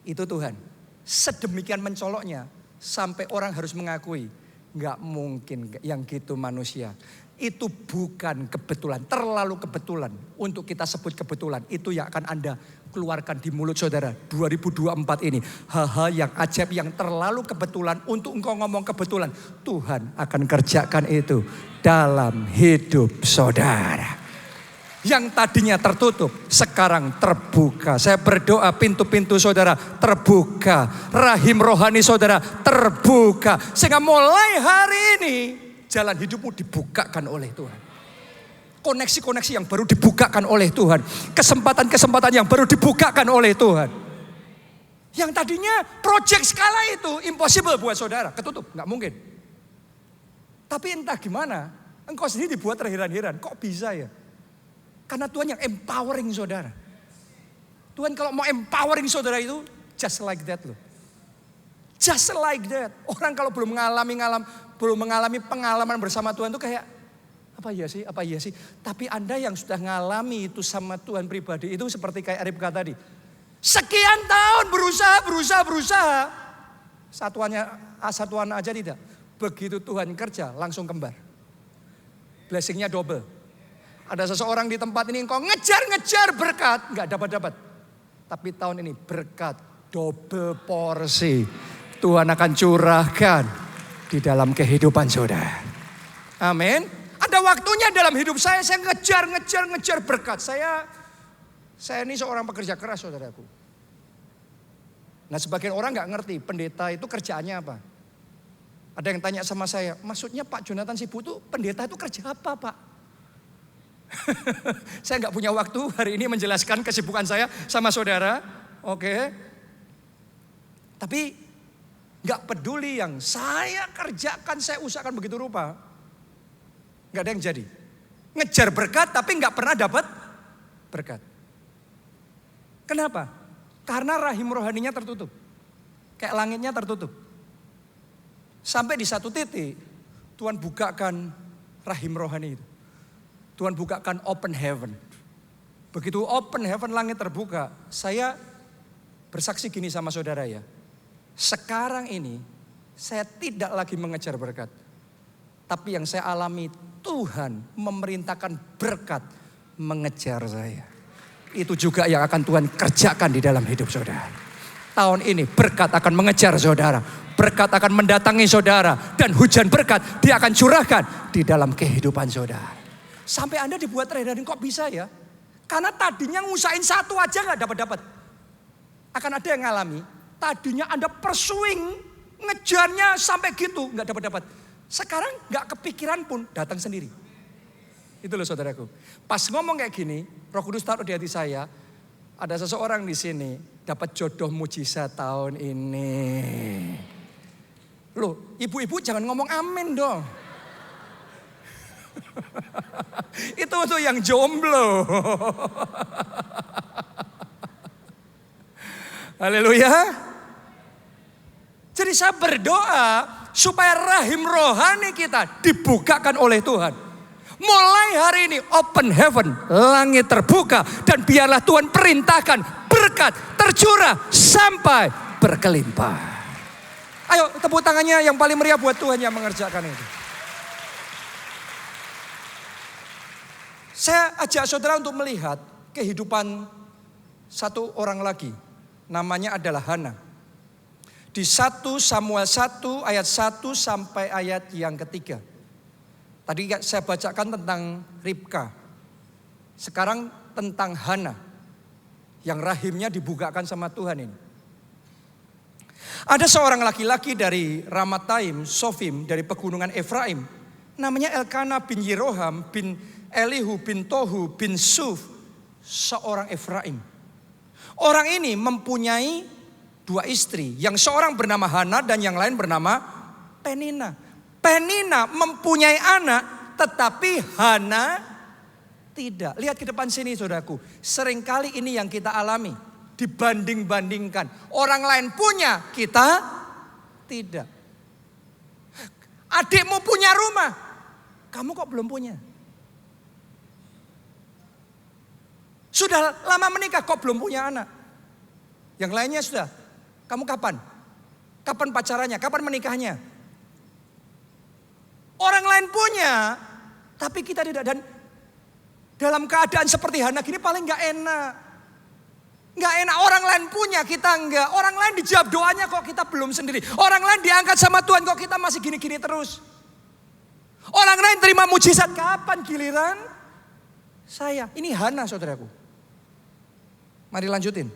A: Itu Tuhan. Sedemikian mencoloknya, sampai orang harus mengakui, nggak mungkin yang gitu manusia. Itu bukan kebetulan, terlalu kebetulan untuk kita sebut kebetulan. Itu yang akan Anda keluarkan di mulut saudara 2024 ini. Hal-hal yang ajaib, yang terlalu kebetulan untuk engkau ngomong kebetulan. Tuhan akan kerjakan itu dalam hidup saudara. Yang tadinya tertutup sekarang terbuka. Saya berdoa pintu-pintu saudara terbuka. Rahim rohani saudara terbuka. Sehingga mulai hari ini jalan hidupmu dibukakan oleh Tuhan. Koneksi-koneksi yang baru dibukakan oleh Tuhan. Kesempatan-kesempatan yang baru dibukakan oleh Tuhan. Yang tadinya proyek skala itu impossible buat saudara. Ketutup, gak mungkin. Tapi entah gimana, engkau sendiri dibuat terheran-heran. Kok bisa ya? Karena Tuhan yang empowering saudara. Tuhan kalau mau empowering saudara itu just like that loh. Just like that. Orang kalau belum mengalami pengalaman bersama Tuhan itu kayak apa iya sih. Tapi Anda yang sudah ngalami itu sama Tuhan pribadi itu seperti kayak Ribka tadi. Sekian tahun berusaha. Satuan aja tidak. Begitu Tuhan kerja langsung kembar. Blessingnya double. Ada seseorang di tempat ini engkau ngejar berkat, nggak dapat. Tapi tahun ini berkat double porsi Tuhan akan curahkan di dalam kehidupan saudara. Amin. Ada waktunya dalam hidup saya ngejar berkat. Saya ini seorang pekerja keras saudaraku. Nah sebagian orang nggak ngerti pendeta itu kerjaannya apa. Ada yang tanya sama saya, maksudnya Pak Jonathan Sibu itu pendeta itu kerja apa Pak? Saya nggak punya waktu hari ini menjelaskan kesibukan saya sama saudara, oke. Tapi nggak peduli yang saya kerjakan, saya usahakan begitu rupa, nggak ada yang jadi. Ngejar berkat tapi nggak pernah dapat berkat. Kenapa? Karena rahim rohaninya tertutup, kayak langitnya tertutup. Sampai di satu titik Tuhan bukakan rahim rohani itu. Tuhan bukakan open heaven. Begitu open heaven, langit terbuka. Saya bersaksi gini sama saudara ya. Sekarang ini saya tidak lagi mengejar berkat. Tapi yang saya alami, Tuhan memerintahkan berkat mengejar saya. Itu juga yang akan Tuhan kerjakan di dalam hidup saudara. Tahun ini berkat akan mengejar saudara. Berkat akan mendatangi saudara. Dan hujan berkat dia akan curahkan di dalam kehidupan saudara. Sampai Anda dibuat terheran, kok bisa ya? Karena tadinya ngusahain satu aja gak dapat. Akan ada yang ngalami, tadinya Anda pursuing, ngejarnya sampai gitu, gak dapat. Sekarang gak kepikiran pun datang sendiri. Itu loh saudaraku. Pas ngomong kayak gini, Roh Kudus taruh di hati saya, ada seseorang di sini dapat jodoh mujizat tahun ini. Loh, ibu-ibu jangan ngomong amin dong. Itu untuk yang jomblo. Haleluya. Jadi saya berdoa supaya rahim rohani kita dibukakan oleh Tuhan. Mulai hari ini open heaven, langit terbuka, dan biarlah Tuhan perintahkan berkat tercurah sampai berkelimpah. Ayo tepuk tangannya yang paling meriah buat Tuhan yang mengerjakan itu. Saya ajak saudara untuk melihat kehidupan satu orang lagi. Namanya adalah Hana. Di 1 Samuel 1 ayat 1 sampai ayat yang ketiga. Tadi saya bacakan tentang Ribka. Sekarang tentang Hana. Yang rahimnya dibukakan sama Tuhan ini. Ada seorang laki-laki dari Ramataim, Sofim, dari pegunungan Efraim. Namanya Elkana bin Yeroham bin Elihu bin Tohu bin Suf. Seorang Efraim. Orang ini mempunyai 2 istri. Yang seorang bernama Hana dan yang lain bernama Penina. Penina mempunyai anak tetapi Hana tidak. Lihat ke depan sini saudaraku. Seringkali ini yang kita alami. Dibanding-bandingkan. Orang lain punya, kita tidak. Adikmu punya rumah. Kamu kok belum punya? Sudah lama menikah kok belum punya anak? Yang lainnya sudah. Kamu kapan? Kapan pacarannya? Kapan menikahnya? Orang lain punya, tapi kita tidak. Dan dalam keadaan seperti Hana gini paling gak enak. Gak enak, orang lain punya, kita enggak. Orang lain dijawab doanya kok kita belum sendiri. Orang lain diangkat sama Tuhan kok kita masih gini-gini terus. Orang lain terima mujizat, kapan giliran saya? Ini Hana saudaraku. Mari lanjutin.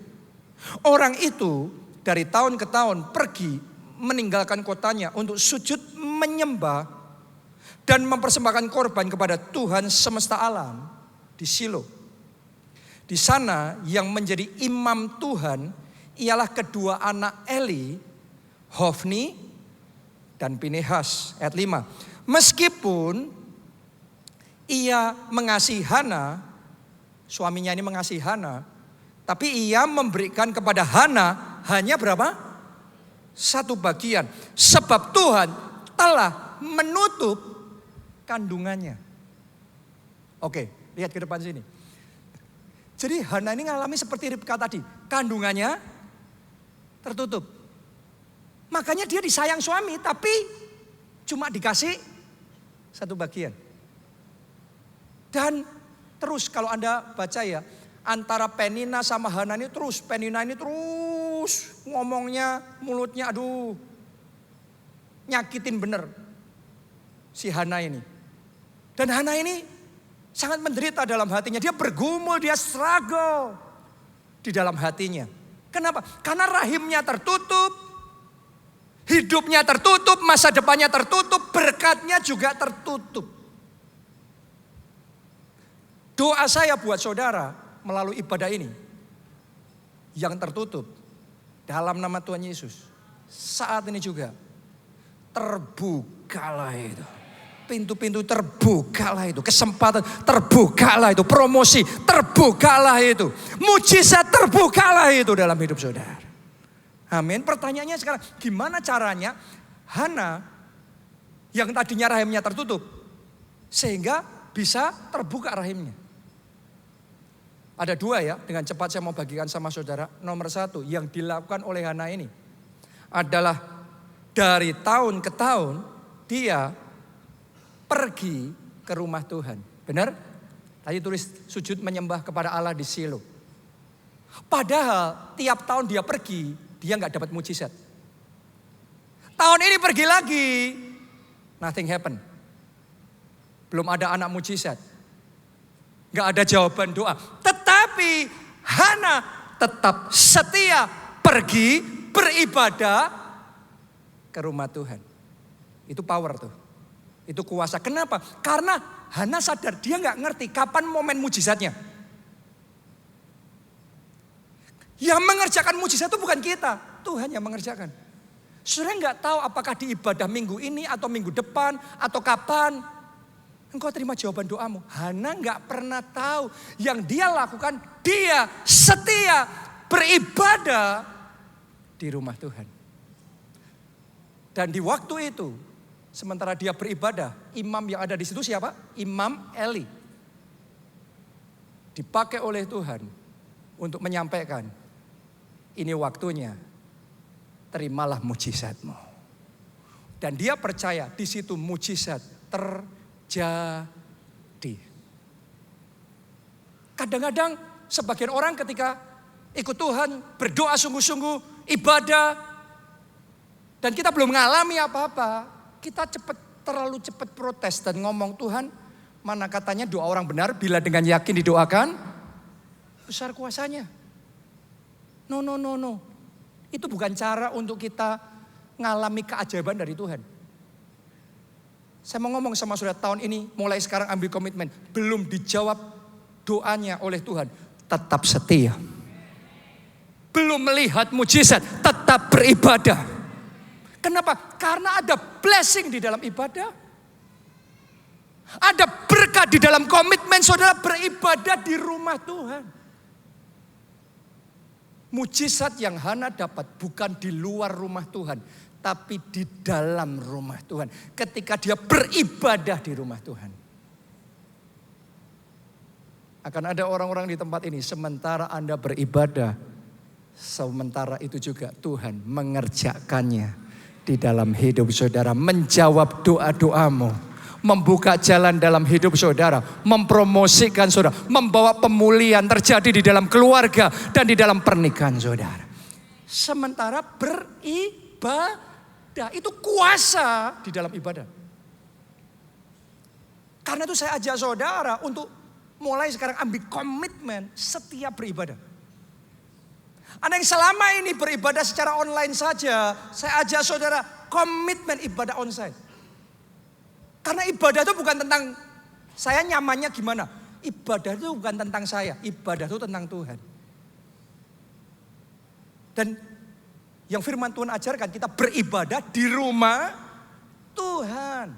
A: Orang itu dari tahun ke tahun pergi meninggalkan kotanya untuk sujud menyembah dan mempersembahkan korban kepada Tuhan semesta alam di Shilo. Di sana yang menjadi imam Tuhan ialah kedua anak Eli, Hofni dan Pinehas. Ayat 5. Meskipun ia mengasihi Hana, suaminya ini mengasihi Hana, tapi ia memberikan kepada Hana hanya berapa? 1 bagian. Sebab Tuhan telah menutup kandungannya. Oke, lihat ke depan sini. Jadi Hana ini ngalami seperti Ribka tadi. Kandungannya tertutup. Makanya dia disayang suami tapi cuma dikasih 1 bagian. Dan terus kalau Anda baca ya. Antara Penina sama Hana ini terus. Penina ini terus ngomongnya mulutnya aduh. Nyakitin bener si Hana ini. Dan Hana ini sangat menderita dalam hatinya. Dia bergumul, dia struggle di dalam hatinya. Kenapa? Karena rahimnya tertutup. Hidupnya tertutup, masa depannya tertutup, berkatnya juga tertutup. Doa saya buat saudara melalui ibadah ini yang tertutup dalam nama Tuhan Yesus. Saat ini juga terbukalah itu. Pintu-pintu terbukalah itu. Kesempatan terbukalah itu. Promosi terbukalah itu. Mujizat terbukalah itu dalam hidup saudara. Amin. Pertanyaannya sekarang, gimana caranya Hana yang tadinya rahimnya tertutup sehingga bisa terbuka rahimnya? Ada 2 ya, dengan cepat saya mau bagikan sama saudara. Nomor 1 yang dilakukan oleh Hana ini adalah dari tahun ke tahun dia pergi ke rumah Tuhan. Benar? Tadi tulis sujud menyembah kepada Allah di Shilo. Padahal tiap tahun dia pergi, dia gak dapat mujizat. Tahun ini pergi lagi, nothing happen. Belum ada anak mujizat. Gak ada jawaban doa. Tetapi Hana tetap setia pergi beribadah ke rumah Tuhan. Itu power tuh. Itu kuasa. Kenapa? Karena Hana sadar dia gak ngerti kapan momen mujizatnya. Yang mengerjakan mujizat itu bukan kita. Tuhan yang mengerjakan. Saudara gak tahu apakah di ibadah minggu ini atau minggu depan atau kapan. engkau terima jawaban doamu. Hana nggak pernah tahu yang dia lakukan, dia setia beribadah di rumah Tuhan. Dan di waktu itu, sementara dia beribadah, imam yang ada di situ siapa? Imam Eli. Dipakai oleh Tuhan untuk menyampaikan, ini waktunya, terimalah mujizatmu. Dan dia percaya di situ mujizat terjadi. Kadang-kadang sebagian orang ketika ikut Tuhan, berdoa sungguh-sungguh, ibadah, dan kita belum mengalami apa-apa, kita terlalu cepat protes dan ngomong, Tuhan, mana katanya doa orang benar bila dengan yakin didoakan, besar kuasanya. No. Itu bukan cara untuk kita ngalami keajaiban dari Tuhan. Saya mau ngomong sama saudara, tahun ini mulai sekarang ambil komitmen, belum dijawab doanya oleh Tuhan, tetap setia. Belum melihat mujizat, tetap beribadah. Kenapa? Karena ada blessing di dalam ibadah. Ada berkat di dalam komitmen saudara beribadah di rumah Tuhan. Mujizat yang Hana dapat bukan di luar rumah Tuhan, tapi di dalam rumah Tuhan. Ketika dia beribadah di rumah Tuhan. Akan ada orang-orang di tempat ini, sementara Anda beribadah, sementara itu juga Tuhan mengerjakannya di dalam hidup saudara, menjawab doa-doamu, membuka jalan dalam hidup saudara, mempromosikan saudara, membawa pemulihan terjadi di dalam keluarga dan di dalam pernikahan saudara. Sementara beribadah, itu kuasa di dalam ibadah. Karena itu saya ajak saudara untuk mulai sekarang ambil komitmen setiap beribadah. Anda yang selama ini beribadah secara online saja, saya ajak saudara komitmen ibadah onsite. Karena ibadah itu bukan tentang saya nyamannya gimana. Ibadah itu bukan tentang saya, ibadah itu tentang Tuhan. Dan yang firman Tuhan ajarkan, kita beribadah di rumah Tuhan.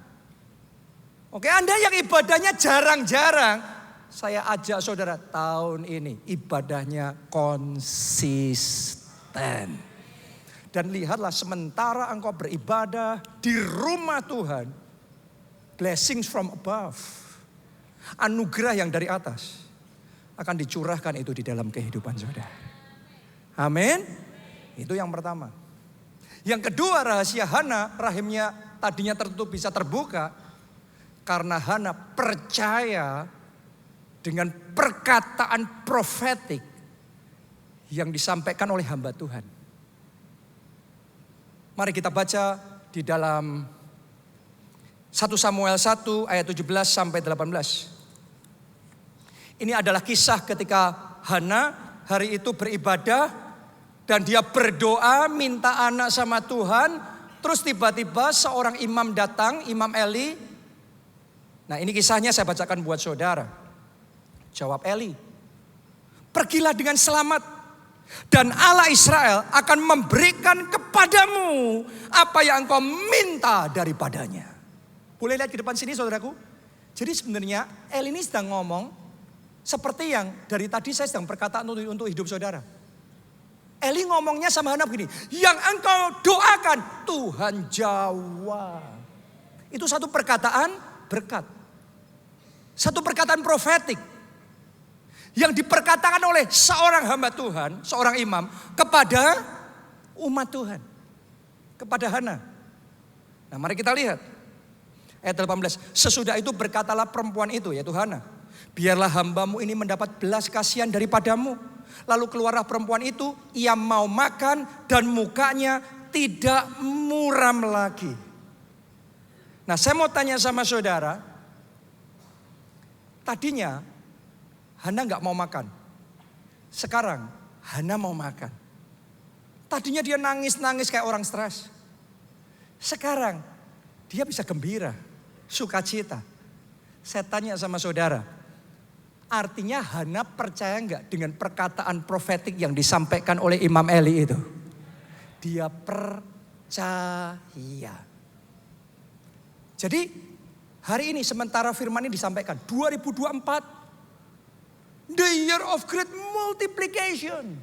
A: Oke, Anda yang ibadahnya jarang-jarang, saya ajak saudara tahun ini ibadahnya konsisten. Dan lihatlah sementara engkau beribadah di rumah Tuhan, blessings from above, anugerah yang dari atas akan dicurahkan itu di dalam kehidupan saudara. Amin. Itu yang pertama. Yang kedua, rahasia Hana, rahimnya tadinya tertutup bisa terbuka karena Hana percaya dengan perkataan profetik yang disampaikan oleh hamba Tuhan. Mari kita baca di dalam 1 Samuel 1 ayat 17 sampai 18. Ini adalah kisah ketika Hana hari itu beribadah dan dia berdoa minta anak sama Tuhan. Terus tiba-tiba seorang imam datang, Imam Eli. Nah, ini kisahnya saya bacakan buat saudara. Jawab Eli, pergilah dengan selamat dan Allah Israel akan memberikan kepadamu apa yang engkau minta daripadanya. Boleh lihat ke depan sini saudaraku. Jadi sebenarnya Eli ini sedang ngomong seperti yang dari tadi saya sedang berkata untuk hidup saudara. Eli ngomongnya sama Hana begini, yang engkau doakan Tuhan jawab. Itu satu perkataan berkat. Satu perkataan profetik. Yang diperkatakan oleh seorang hamba Tuhan, seorang imam kepada umat Tuhan. Kepada Hana. Nah, mari kita lihat. Ayat 18. Sesudah itu berkatalah perempuan itu, yaitu Hana. Biarlah hambamu ini mendapat belas kasihan daripadamu. Lalu keluarlah perempuan itu, ia mau makan dan mukanya tidak muram lagi. Nah, saya mau tanya sama saudara. Tadinya Hana gak mau makan. Sekarang Hana mau makan. Tadinya dia nangis-nangis kayak orang stres. Sekarang dia bisa gembira, sukacita. Saya tanya sama saudara. Artinya Hana percaya gak dengan perkataan profetik yang disampaikan oleh Imam Eli itu? Dia percaya. Jadi Hari ini sementara firman ini disampaikan, 2024, the year of great multiplication.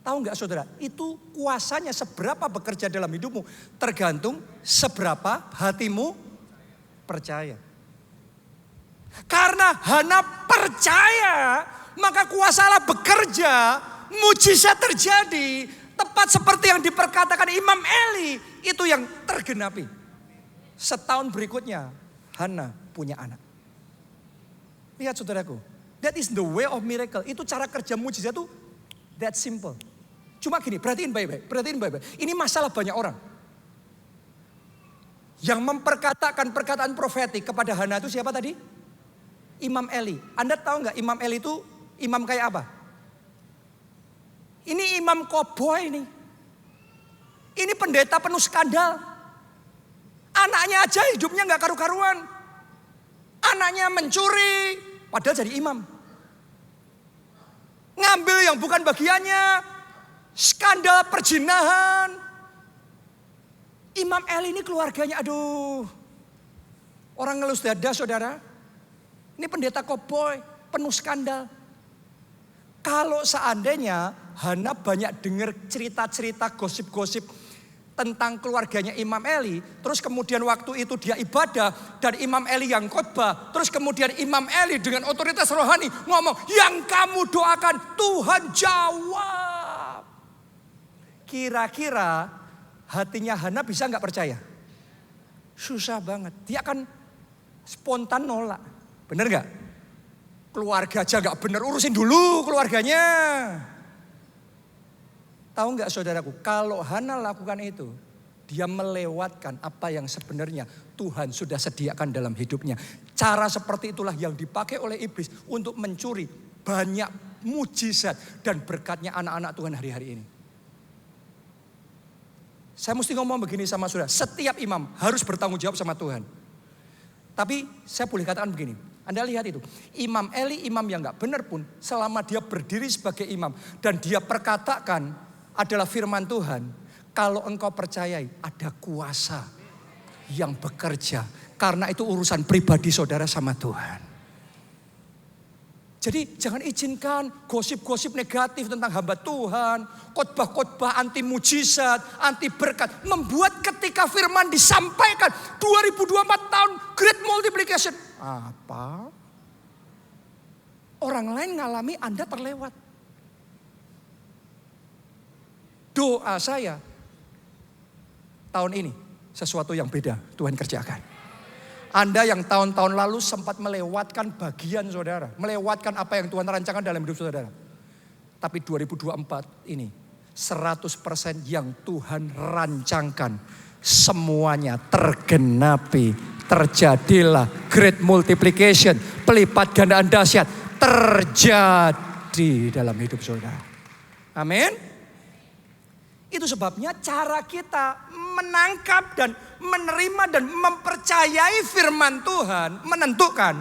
A: Tahu nggak saudara, itu kuasanya seberapa bekerja dalam hidupmu, tergantung seberapa hatimu percaya. Karena Hana percaya, maka kuasa Allah bekerja, mujizat terjadi, tepat seperti yang diperkatakan Imam Eli, itu yang tergenapi. Setahun berikutnya, Hana punya anak. Lihat saudaraku, that is the way of miracle. Itu cara kerja mujizat itu that simple. Cuma gini, perhatiin baik-baik. Ini masalah banyak orang. Yang memperkatakan perkataan profetik kepada Hana itu siapa tadi? Imam Eli. Anda tahu nggak Imam Eli itu imam kayak apa? Ini imam koboi nih. Ini pendeta penuh skandal. Anaknya aja hidupnya nggak karu-karuan. Anaknya mencuri, padahal jadi imam. Ngambil yang bukan bagiannya, skandal perzinahan. Imam Eli ini keluarganya, aduh. Orang ngelus dada saudara. Ini pendeta koboi, penuh skandal. Kalau seandainya Hana banyak dengar cerita-cerita gosip-gosip tentang keluarganya Imam Eli, terus kemudian waktu itu dia ibadah dan Imam Eli yang khotbah, terus kemudian Imam Eli dengan otoritas rohani ngomong, yang kamu doakan Tuhan jawab. Kira-kira hatinya Hana bisa nggak percaya? Susah banget. Dia akan spontan nolak. Bener nggak? Keluarga aja nggak bener, urusin dulu keluarganya. Tahu nggak saudaraku, kalau Hana lakukan itu, dia melewatkan apa yang sebenarnya Tuhan sudah sediakan dalam hidupnya. Cara seperti itulah yang dipakai oleh iblis untuk mencuri banyak mujizat dan berkatnya anak-anak Tuhan hari-hari ini. Saya mesti ngomong begini sama saudara, setiap imam harus bertanggung jawab sama Tuhan. Tapi saya boleh katakan begini, Anda lihat itu, Imam Eli, imam yang gak benar pun, selama dia berdiri sebagai imam dan dia perkatakan adalah firman Tuhan, kalau engkau percayai ada kuasa yang bekerja, karena itu urusan pribadi saudara sama Tuhan. Jadi jangan izinkan gosip-gosip negatif tentang hamba Tuhan, khotbah-khotbah anti mujizat, anti berkat, membuat ketika firman disampaikan 2024 tahun great multiplication. Apa? Orang lain ngalami, Anda terlewat. Doa saya tahun ini sesuatu yang beda Tuhan kerjakan. Anda yang tahun-tahun lalu sempat melewatkan bagian saudara, melewatkan apa yang Tuhan rancangkan dalam hidup saudara. Tapi 2024 ini 100% yang Tuhan rancangkan semuanya tergenapi, terjadilah great multiplication, pelipat gandaan dahsyat terjadi dalam hidup saudara. Amin. Itu sebabnya cara kita menangkap dan menerima dan mempercayai firman Tuhan menentukan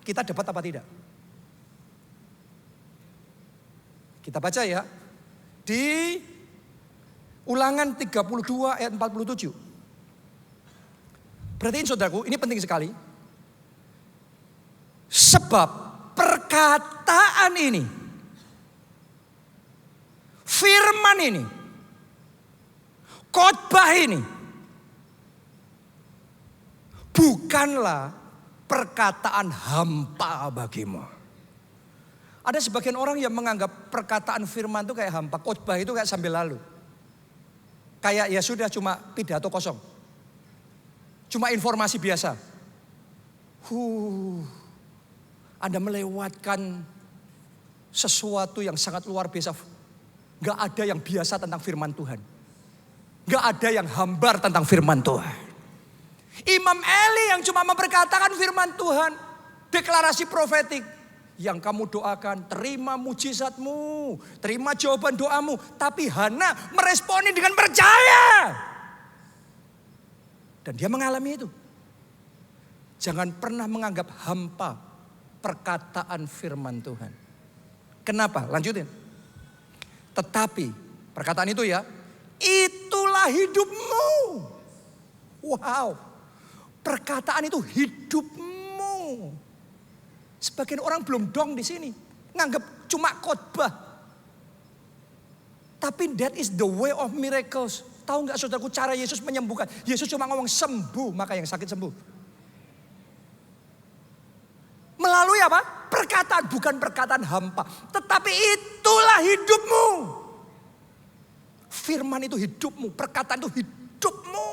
A: kita dapat apa tidak. Kita baca ya. Di Ulangan 32 ayat 47. Perhatiin saudaraku, ini penting sekali. Sebab perkataan ini, firman ini, khotbah ini bukanlah perkataan hampa bagimu. Ada sebagian orang yang menganggap perkataan firman itu kayak hampa, khotbah itu kayak sambil lalu. Kayak ya sudah cuma pidato kosong. Cuma informasi biasa. Anda melewatkan sesuatu yang sangat luar biasa. Gak ada yang biasa tentang firman Tuhan. Gak ada yang hambar tentang firman Tuhan. Imam Eli yang cuma memperkatakan firman Tuhan. Deklarasi profetik. Yang kamu doakan, terima mujizatmu. Terima jawaban doamu. Tapi Hana meresponi dengan percaya. Dan dia mengalami itu. Jangan pernah menganggap hampa perkataan firman Tuhan. Kenapa? Lanjutin. Tetapi perkataan itu ya, itulah hidupmu. Wow. Perkataan itu hidupmu. Sebagian orang belum dong di sini. Nganggap cuma khotbah. Tapi that is the way of miracles. Tahu nggak saudaraku cara Yesus menyembuhkan? Yesus cuma ngomong sembuh, maka yang sakit sembuh. Melalui apa? Perkataan, bukan perkataan hampa. Tetapi itulah hidupmu. Firman itu hidupmu, perkataan itu hidupmu.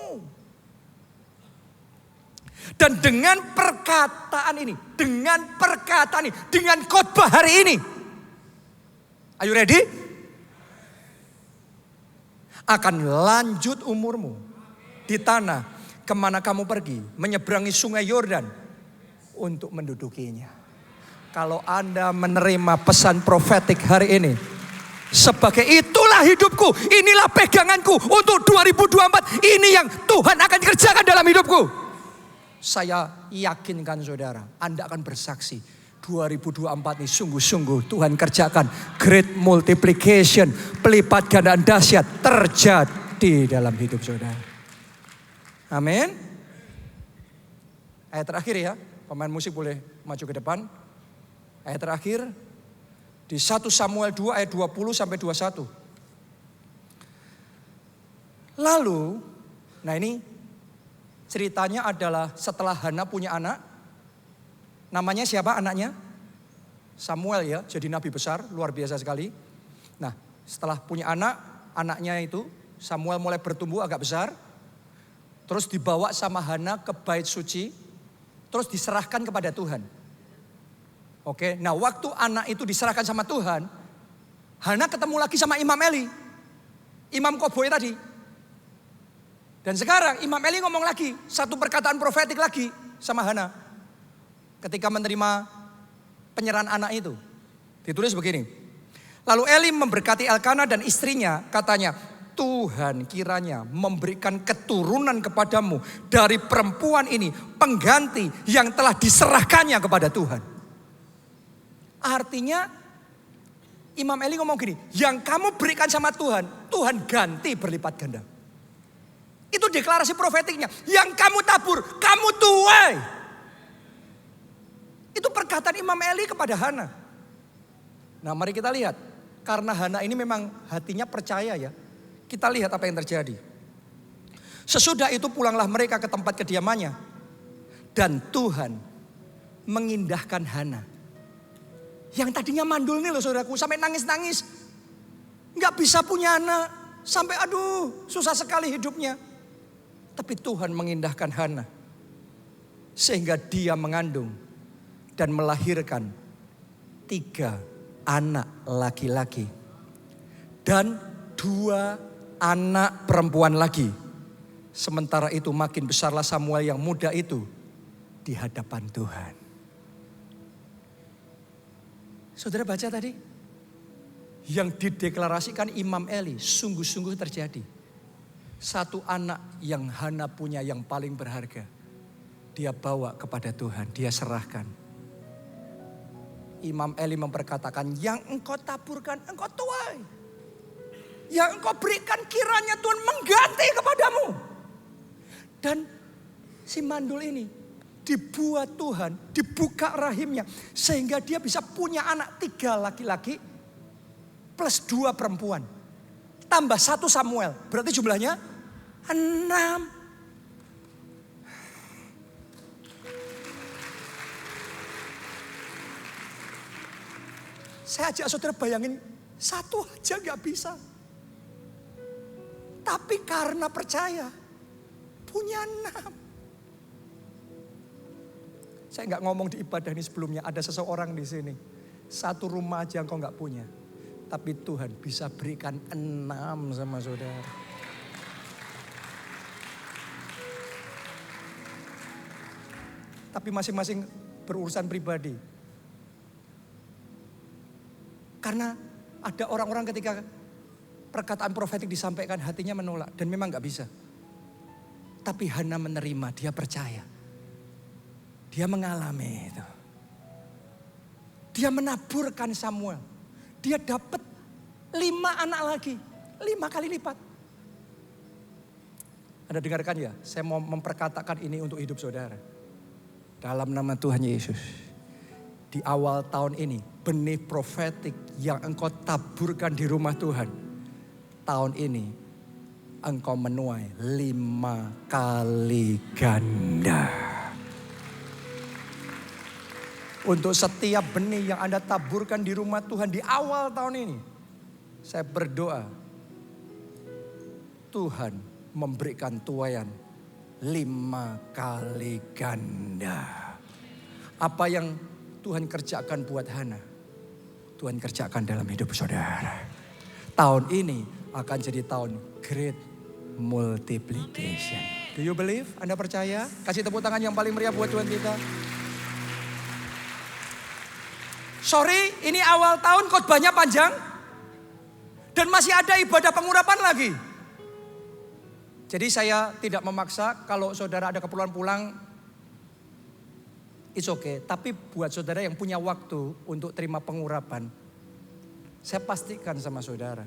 A: Dan dengan perkataan ini, dengan khotbah hari ini. Are you ready? Akan lanjut umurmu di tanah kemana kamu pergi, menyeberangi sungai Yordan untuk mendudukinya. Kalau Anda menerima pesan profetik hari ini, sebagai itulah hidupku, inilah peganganku untuk 2024, ini yang Tuhan akan kerjakan dalam hidupku. Saya yakinkan saudara, Anda akan bersaksi 2024 ini sungguh-sungguh Tuhan kerjakan great multiplication, pelipat gandaan dahsyat terjadi dalam hidup saudara. Amin. Ayat terakhir ya, pemain musik boleh maju ke depan. Ayat terakhir di 1 Samuel 2 ayat 20 sampai 21. Lalu, nah ini ceritanya adalah setelah Hana punya anak. Namanya siapa anaknya? Samuel ya, jadi nabi besar, luar biasa sekali. Nah, setelah punya anak, anaknya itu Samuel mulai bertumbuh agak besar. Terus dibawa sama Hana ke bait suci, terus diserahkan kepada Tuhan. Oke, nah waktu anak itu diserahkan sama Tuhan, Hana ketemu lagi sama Imam Eli. Imam Koboi tadi. Dan sekarang Imam Eli ngomong lagi, satu perkataan profetik lagi sama Hana. Ketika menerima penyerahan anak itu. Ditulis begini. Lalu Eli memberkati Elkana dan istrinya, katanya, Tuhan kiranya memberikan keturunan kepadamu dari perempuan ini, pengganti yang telah diserahkannya kepada Tuhan. Artinya Imam Eli ngomong gini, yang kamu berikan sama Tuhan, Tuhan ganti berlipat ganda. Itu deklarasi profetiknya. Yang kamu tabur, kamu tuai. Itu perkataan Imam Eli kepada Hana. Nah mari kita lihat. Karena Hana ini memang hatinya percaya ya. Kita lihat apa yang terjadi. Sesudah itu pulanglah mereka ke tempat kediamannya. Dan Tuhan mengindahkan Hana. Yang tadinya mandul nih loh saudaraku. Sampai nangis-nangis. Gak bisa punya anak. Sampai aduh susah sekali hidupnya. Tapi Tuhan mengindahkan Hana. Sehingga dia mengandung. Dan melahirkan 3 anak laki-laki. Dan 2 anak perempuan lagi. Sementara itu makin besarlah Samuel yang muda itu di hadapan Tuhan. Saudara baca tadi. Yang dideklarasikan Imam Eli sungguh-sungguh terjadi. 1 anak yang Hana punya yang paling berharga. Dia bawa kepada Tuhan, dia serahkan. Imam Eli memperkatakan, yang engkau taburkan, engkau tuai. Yang engkau berikan kiranya Tuhan mengganti kepadamu. Dan si mandul ini dibuat Tuhan, dibuka rahimnya. Sehingga dia bisa punya anak 3 laki-laki plus 2 perempuan. Tambah 1 Samuel, berarti jumlahnya 6. Saya ajak saudara bayangin, 1 aja gak bisa. Tapi karena percaya, punya 6. Saya gak ngomong di ibadah ini sebelumnya, ada seseorang di sini. 1 rumah aja engkau gak punya. Tapi Tuhan bisa berikan 6 sama saudara. Tapi masing-masing berurusan pribadi. Karena ada orang-orang ketika perkataan profetik disampaikan hatinya menolak. Dan memang gak bisa. Tapi Hana menerima, dia percaya. Dia mengalami itu. Dia menaburkan Samuel. Dia dapat 5 anak lagi. 5 kali lipat. Anda dengarkan ya, saya mau memperkatakan ini untuk hidup saudara. Dalam nama Tuhan Yesus. Di awal tahun ini, benih profetik yang engkau taburkan di rumah Tuhan. Tahun ini, engkau menuai 5 kali ganda. Untuk setiap benih yang Anda taburkan di rumah Tuhan di awal tahun ini. Saya berdoa, Tuhan memberikan tuaian 5 kali ganda. Apa yang Tuhan kerjakan buat Hana, Tuhan kerjakan dalam hidup saudara. Tahun ini akan jadi tahun great multiplication. Do you believe? Anda percaya? Kasih tepuk tangan yang paling meriah buat Tuhan kita. Sorry, ini awal tahun khotbahnya panjang. Dan masih ada ibadah pengurapan lagi. Jadi saya tidak memaksa, kalau saudara ada keperluan pulang, it's okay. Tapi buat saudara yang punya waktu untuk terima pengurapan, saya pastikan sama saudara,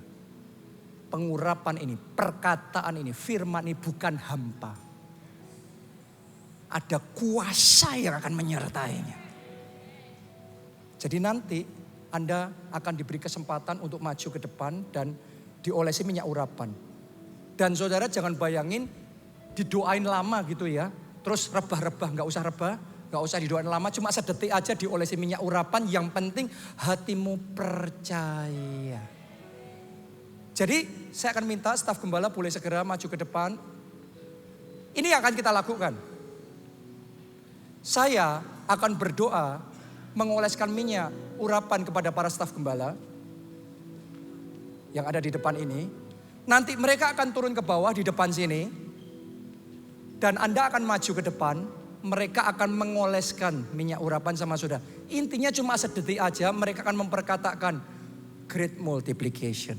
A: pengurapan ini, perkataan ini, firman ini bukan hampa. Ada kuasa yang akan menyertainya. Jadi nanti Anda akan diberi kesempatan untuk maju ke depan dan diolesi minyak urapan. Dan saudara jangan bayangin didoain lama gitu ya. Terus rebah-rebah, gak usah rebah, gak usah didoain lama. Cuma sedetik aja diolesi minyak urapan, yang penting hatimu percaya. Jadi saya akan minta staf gembala boleh segera maju ke depan. Ini yang akan kita lakukan. Saya akan berdoa mengoleskan minyak urapan kepada para staf gembala yang ada di depan ini. Nanti mereka akan turun ke bawah di depan sini. Dan Anda akan maju ke depan. Mereka akan mengoleskan minyak urapan sama saudara. Intinya cuma sedetik aja mereka akan memperkatakan great multiplication.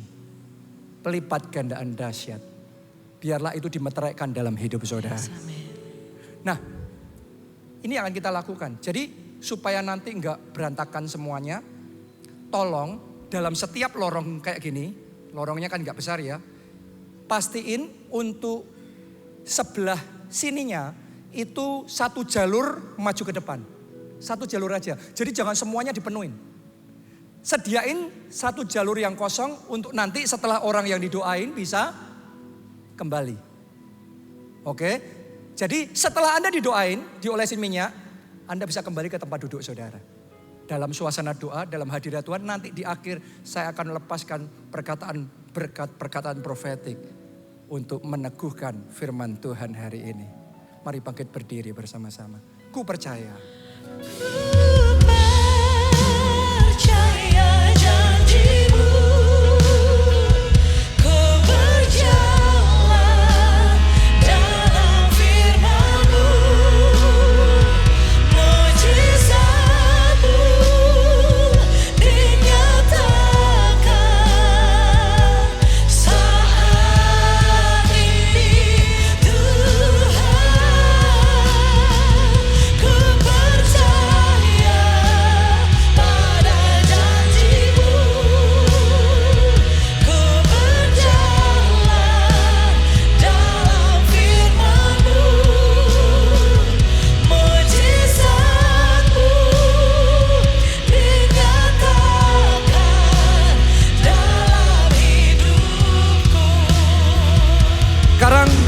A: Pelipat gandaan dahsyat. Biarlah itu dimeteraikan dalam hidup saudara. Nah, ini yang akan kita lakukan. Jadi supaya nanti enggak berantakan semuanya, tolong dalam setiap lorong kayak gini, lorongnya kan enggak besar ya, pastiin untuk sebelah sininya itu satu jalur maju ke depan. Satu jalur aja. Jadi jangan semuanya dipenuhin. Sediain satu jalur yang kosong untuk nanti setelah orang yang didoain bisa kembali. Oke? Jadi setelah Anda didoain, diolesin minyak, Anda bisa kembali ke tempat duduk saudara. Dalam suasana doa, dalam hadirat Tuhan, nanti di akhir saya akan lepaskan perkataan profetik untuk meneguhkan firman Tuhan hari ini. Mari bangkit berdiri bersama-sama. Ku percaya.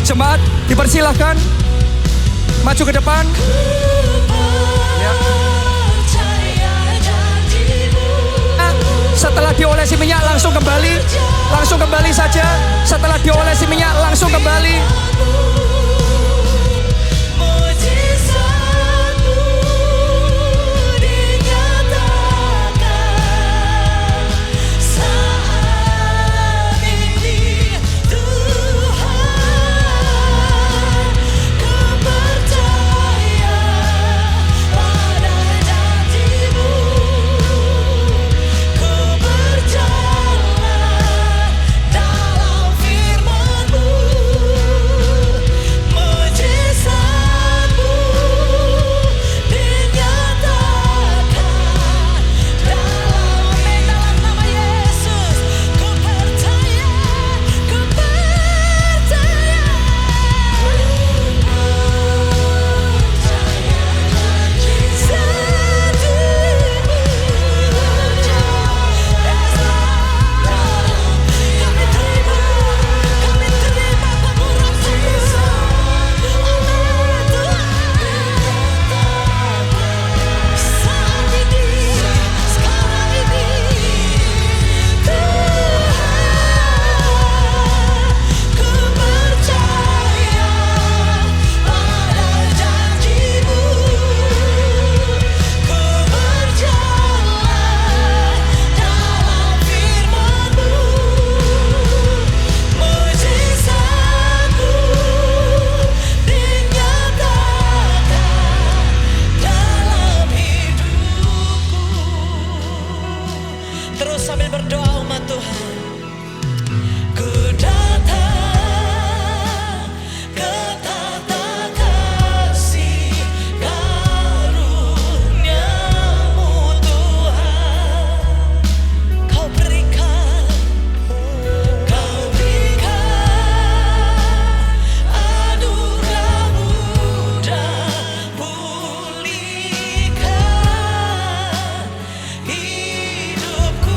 A: Jemaat dipersilahkan maju ke depan. Ya. Setelah diolesi minyak langsung kembali saja. Setelah diolesi minyak langsung kembali.
B: Terus sambil berdoa umat Tuhan. Ku datang ke tata kasih karunia-Mu Tuhan. Kau berikan anugerah-Mu dan pulihkan hidupku.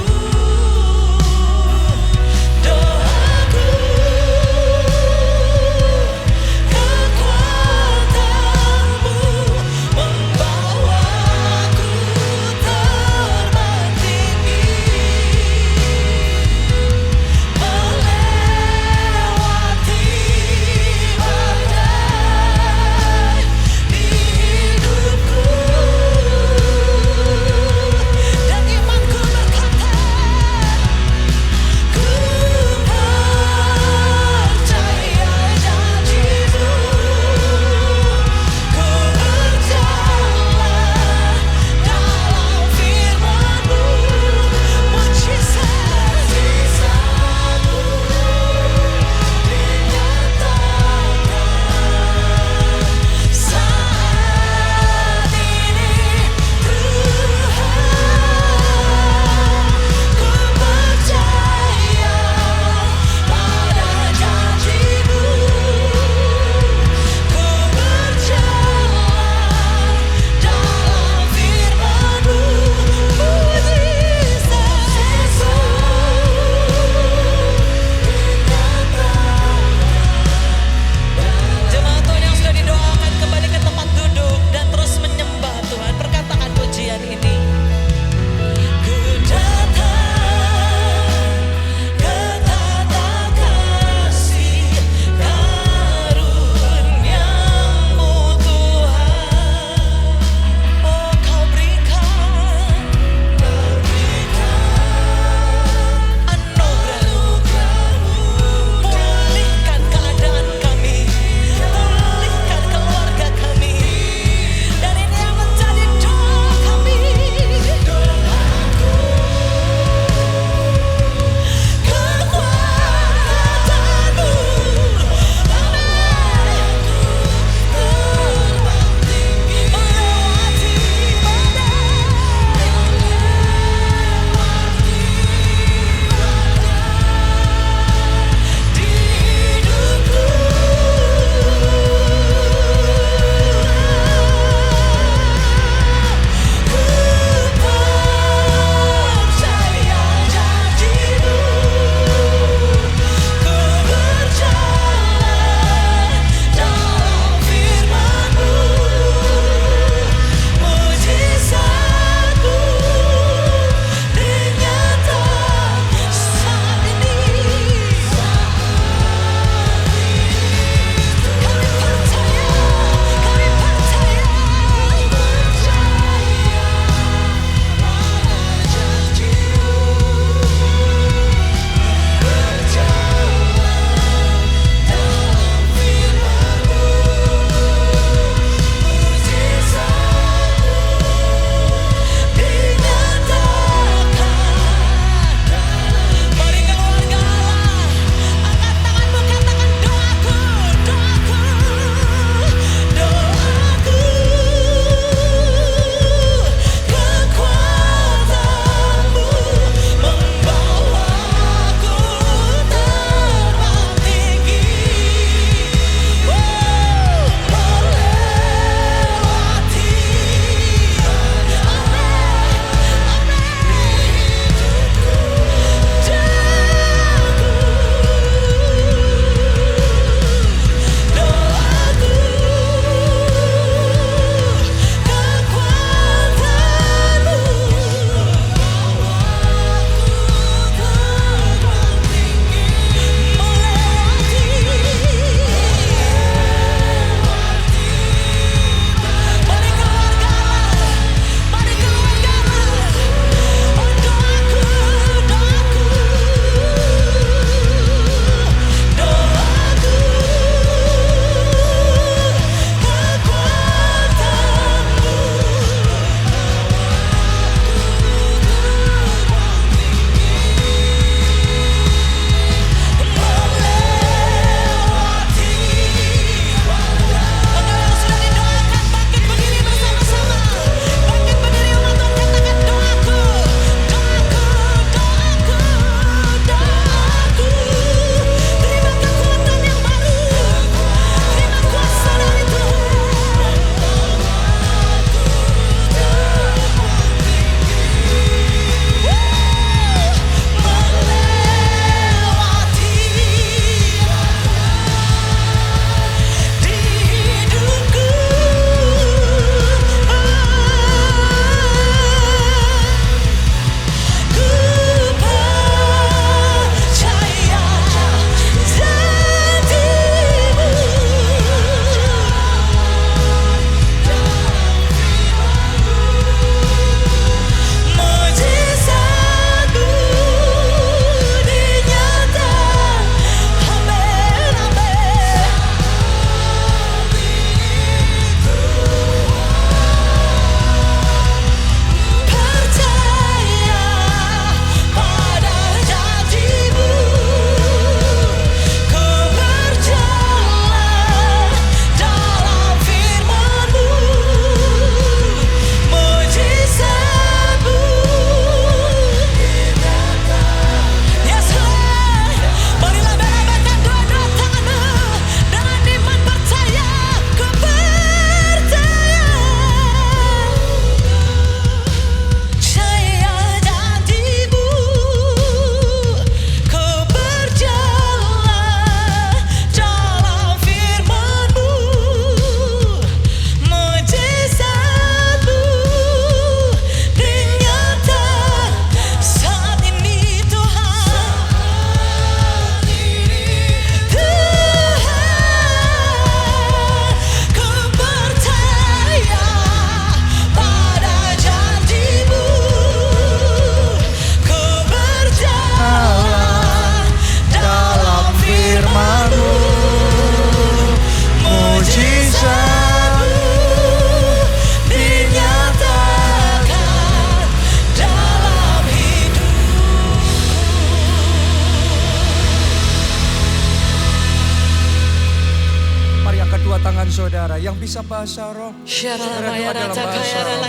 A: saudara yang bisa bahasa roh. Saudara doa dalam bahasa roh.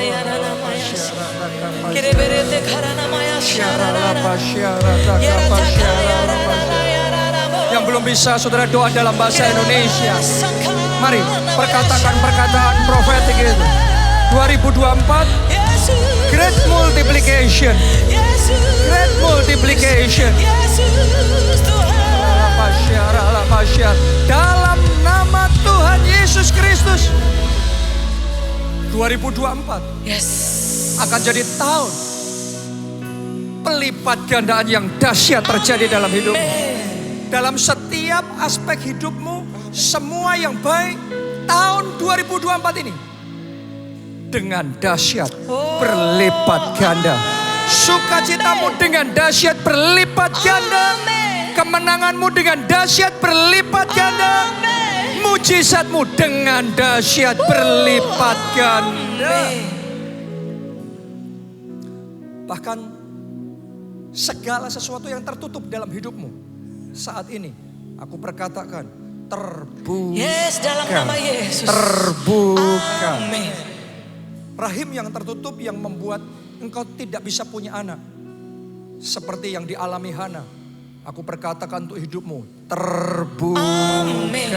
A: Yang belum bisa saudara doa dalam bahasa Indonesia. Mari perkatakan perkataan profetik itu. 2024 great multiplication. Great multiplication. Dalam nama Tuhan Yesus Kristus. 2024 akan jadi tahun pelipat gandaan yang dahsyat terjadi dalam hidupmu. Dalam setiap aspek hidupmu, semua yang baik tahun 2024 ini dengan dahsyat berlipat ganda. Sukacitamu dengan dahsyat berlipat ganda. Kemenanganmu dengan dahsyat berlipat ganda. Mujizatmu dengan dahsyat berlipat ganda. Bahkan segala sesuatu yang tertutup dalam hidupmu saat ini, aku perkatakan terbuka.
B: Dalam nama Yesus.
A: Terbuka.
B: Amin.
A: Rahim yang tertutup yang membuat engkau tidak bisa punya anak. Seperti yang dialami Hana. Aku perkatakan untuk hidupmu terbuka.
B: Amin.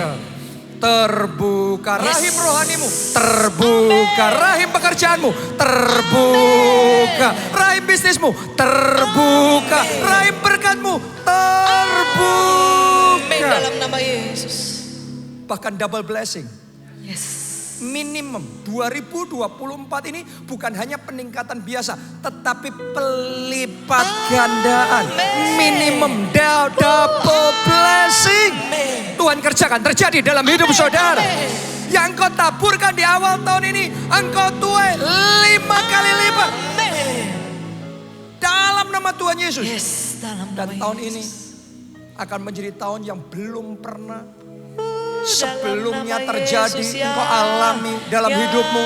A: Terbuka. Rahim rohanimu terbuka. Rahim pekerjaanmu terbuka. Rahim bisnismu terbuka. Rahim berkatmu terbuka.
B: Dalam nama Yesus.
A: Bahkan double blessing.
B: Yes.
A: Minimum 2024 ini bukan hanya peningkatan biasa, tetapi pelipat gandaan. Minimum double blessing. Tuhan kerjakan terjadi dalam hidup saudara. Yang engkau taburkan di awal tahun ini, engkau tuai 5 kali lipat. Dalam nama Tuhan Yesus. Dan tahun ini akan menjadi tahun yang belum pernah sebelumnya terjadi, engkau alami dalam hidupmu.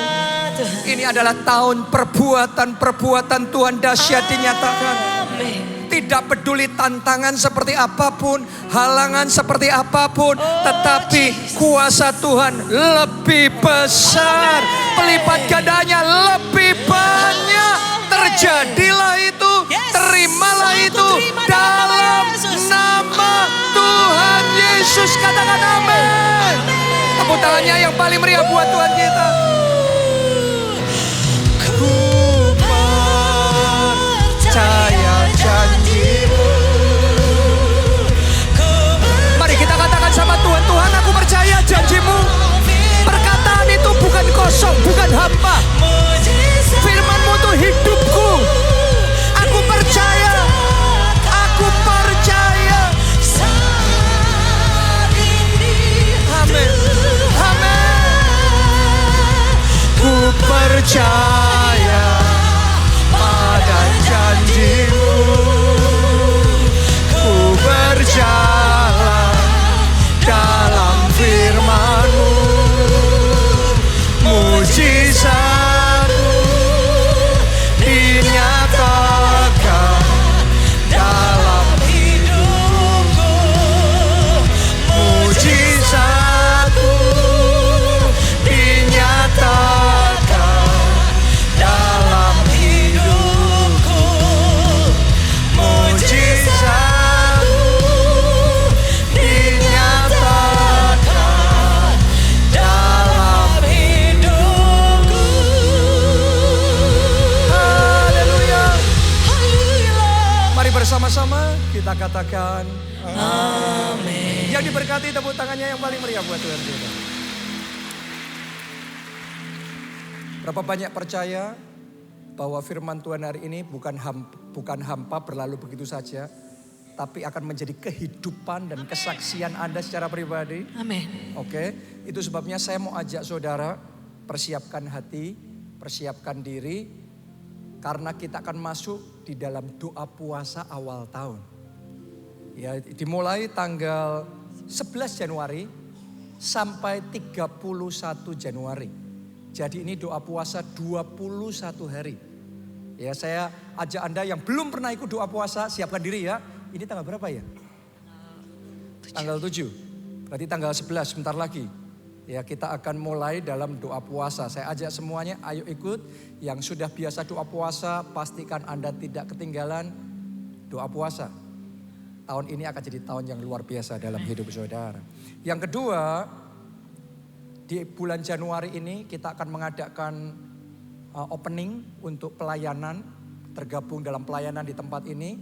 A: Ini adalah tahun perbuatan Tuhan dahsyat dinyatakan. Tidak peduli tantangan seperti apapun, halangan seperti apapun, tetapi kuasa Tuhan lebih besar, pelipat gandanya lebih banyak. Terjadilah itu, terimalah itu dalam nama Tuhan Yesus. Katakan amin. Tepuk tangannya yang paling meriah buat Tuhan kita. Ku percaya janji-Mu. Mari kita katakan sama Tuhan, Tuhan aku percaya janji-Mu. Perkataan itu bukan kosong, bukan hampa. Firman-Mu itu hidupku. Aku percaya. Aku percaya. Amin. Amin. Ku percaya pada janji-Mu. Ku berjalan dalam firman-Mu. Mujizat-Mu dinyatakan dalam hidupku. Mujizat-Mu dinyatakan dalam hidupku. Mujizat-Mu dinyatakan dalam hidupku. Haleluya. Mari bersama-sama kita katakan amin. Yang diberkati tepuk tangannya yang paling meriah buat Tuhan kita. Berapa banyak percaya bahwa firman Tuhan hari ini bukan hampa berlalu begitu saja, tapi akan menjadi kehidupan dan kesaksian Anda secara pribadi.
B: Amin.
A: Oke, itu sebabnya saya mau ajak saudara persiapkan hati, persiapkan diri, karena kita akan masuk di dalam doa puasa awal tahun. Ya, dimulai tanggal 11 Januari sampai 31 Januari. Jadi ini doa puasa 21 hari. Ya, saya ajak Anda yang belum pernah ikut doa puasa, siapkan diri ya. Ini tanggal berapa ya? Tanggal 7. Berarti tanggal 11 sebentar lagi. Ya, kita akan mulai dalam doa puasa. Saya ajak semuanya, ayo ikut. Yang sudah biasa doa puasa, pastikan Anda tidak ketinggalan doa puasa. Tahun ini akan jadi tahun yang luar biasa dalam hidup saudara. Yang kedua, di bulan Januari ini kita akan mengadakan opening untuk pelayanan, tergabung dalam pelayanan di tempat ini.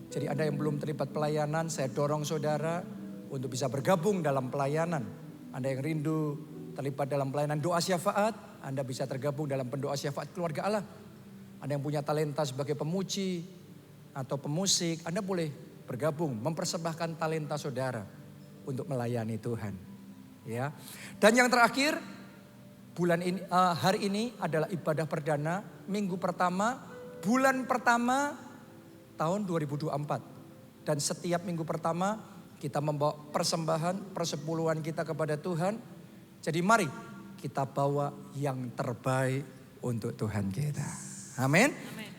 A: Jadi Anda yang belum terlibat pelayanan, saya dorong saudara untuk bisa bergabung dalam pelayanan. Anda yang rindu terlibat dalam pelayanan doa syafaat, Anda bisa tergabung dalam pendoa syafaat keluarga Allah. Anda yang punya talenta sebagai pemuji atau pemusik, Anda boleh bergabung, mempersembahkan talenta saudara untuk melayani Tuhan. Ya. Dan yang terakhir, hari ini adalah ibadah perdana, minggu pertama, bulan pertama tahun 2024. Dan setiap minggu pertama kita membawa persembahan, persepuluhan kita kepada Tuhan. Jadi mari kita bawa yang terbaik untuk Tuhan kita. Amin.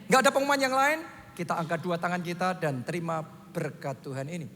A: Gak ada pengumuman yang lain. Kita angkat dua tangan kita dan terima berkat Tuhan ini.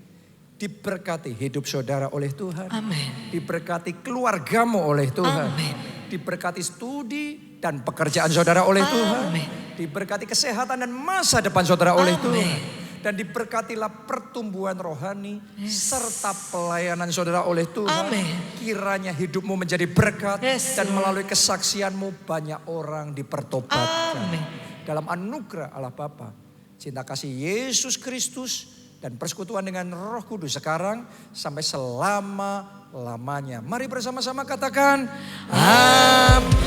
A: Diberkati hidup saudara oleh Tuhan.
B: Amin.
A: Diberkati keluargamu oleh Tuhan.
B: Amin.
A: Diberkati studi dan pekerjaan saudara oleh Tuhan.
B: Amin.
A: Diberkati kesehatan dan masa depan saudara oleh
B: Amin.
A: Tuhan. Dan diberkatilah pertumbuhan rohani serta pelayanan saudara oleh Tuhan.
B: Amin.
A: Kiranya hidupmu menjadi berkat
B: Yes,
A: dan
B: Lord.
A: melalui kesaksianmu banyak orang dipertobatkan.
B: Amin.
A: Dalam anugerah Allah Bapa, cinta kasih Yesus Kristus dan persekutuan dengan Roh Kudus sekarang sampai selama-lamanya. Mari bersama-sama katakan amin.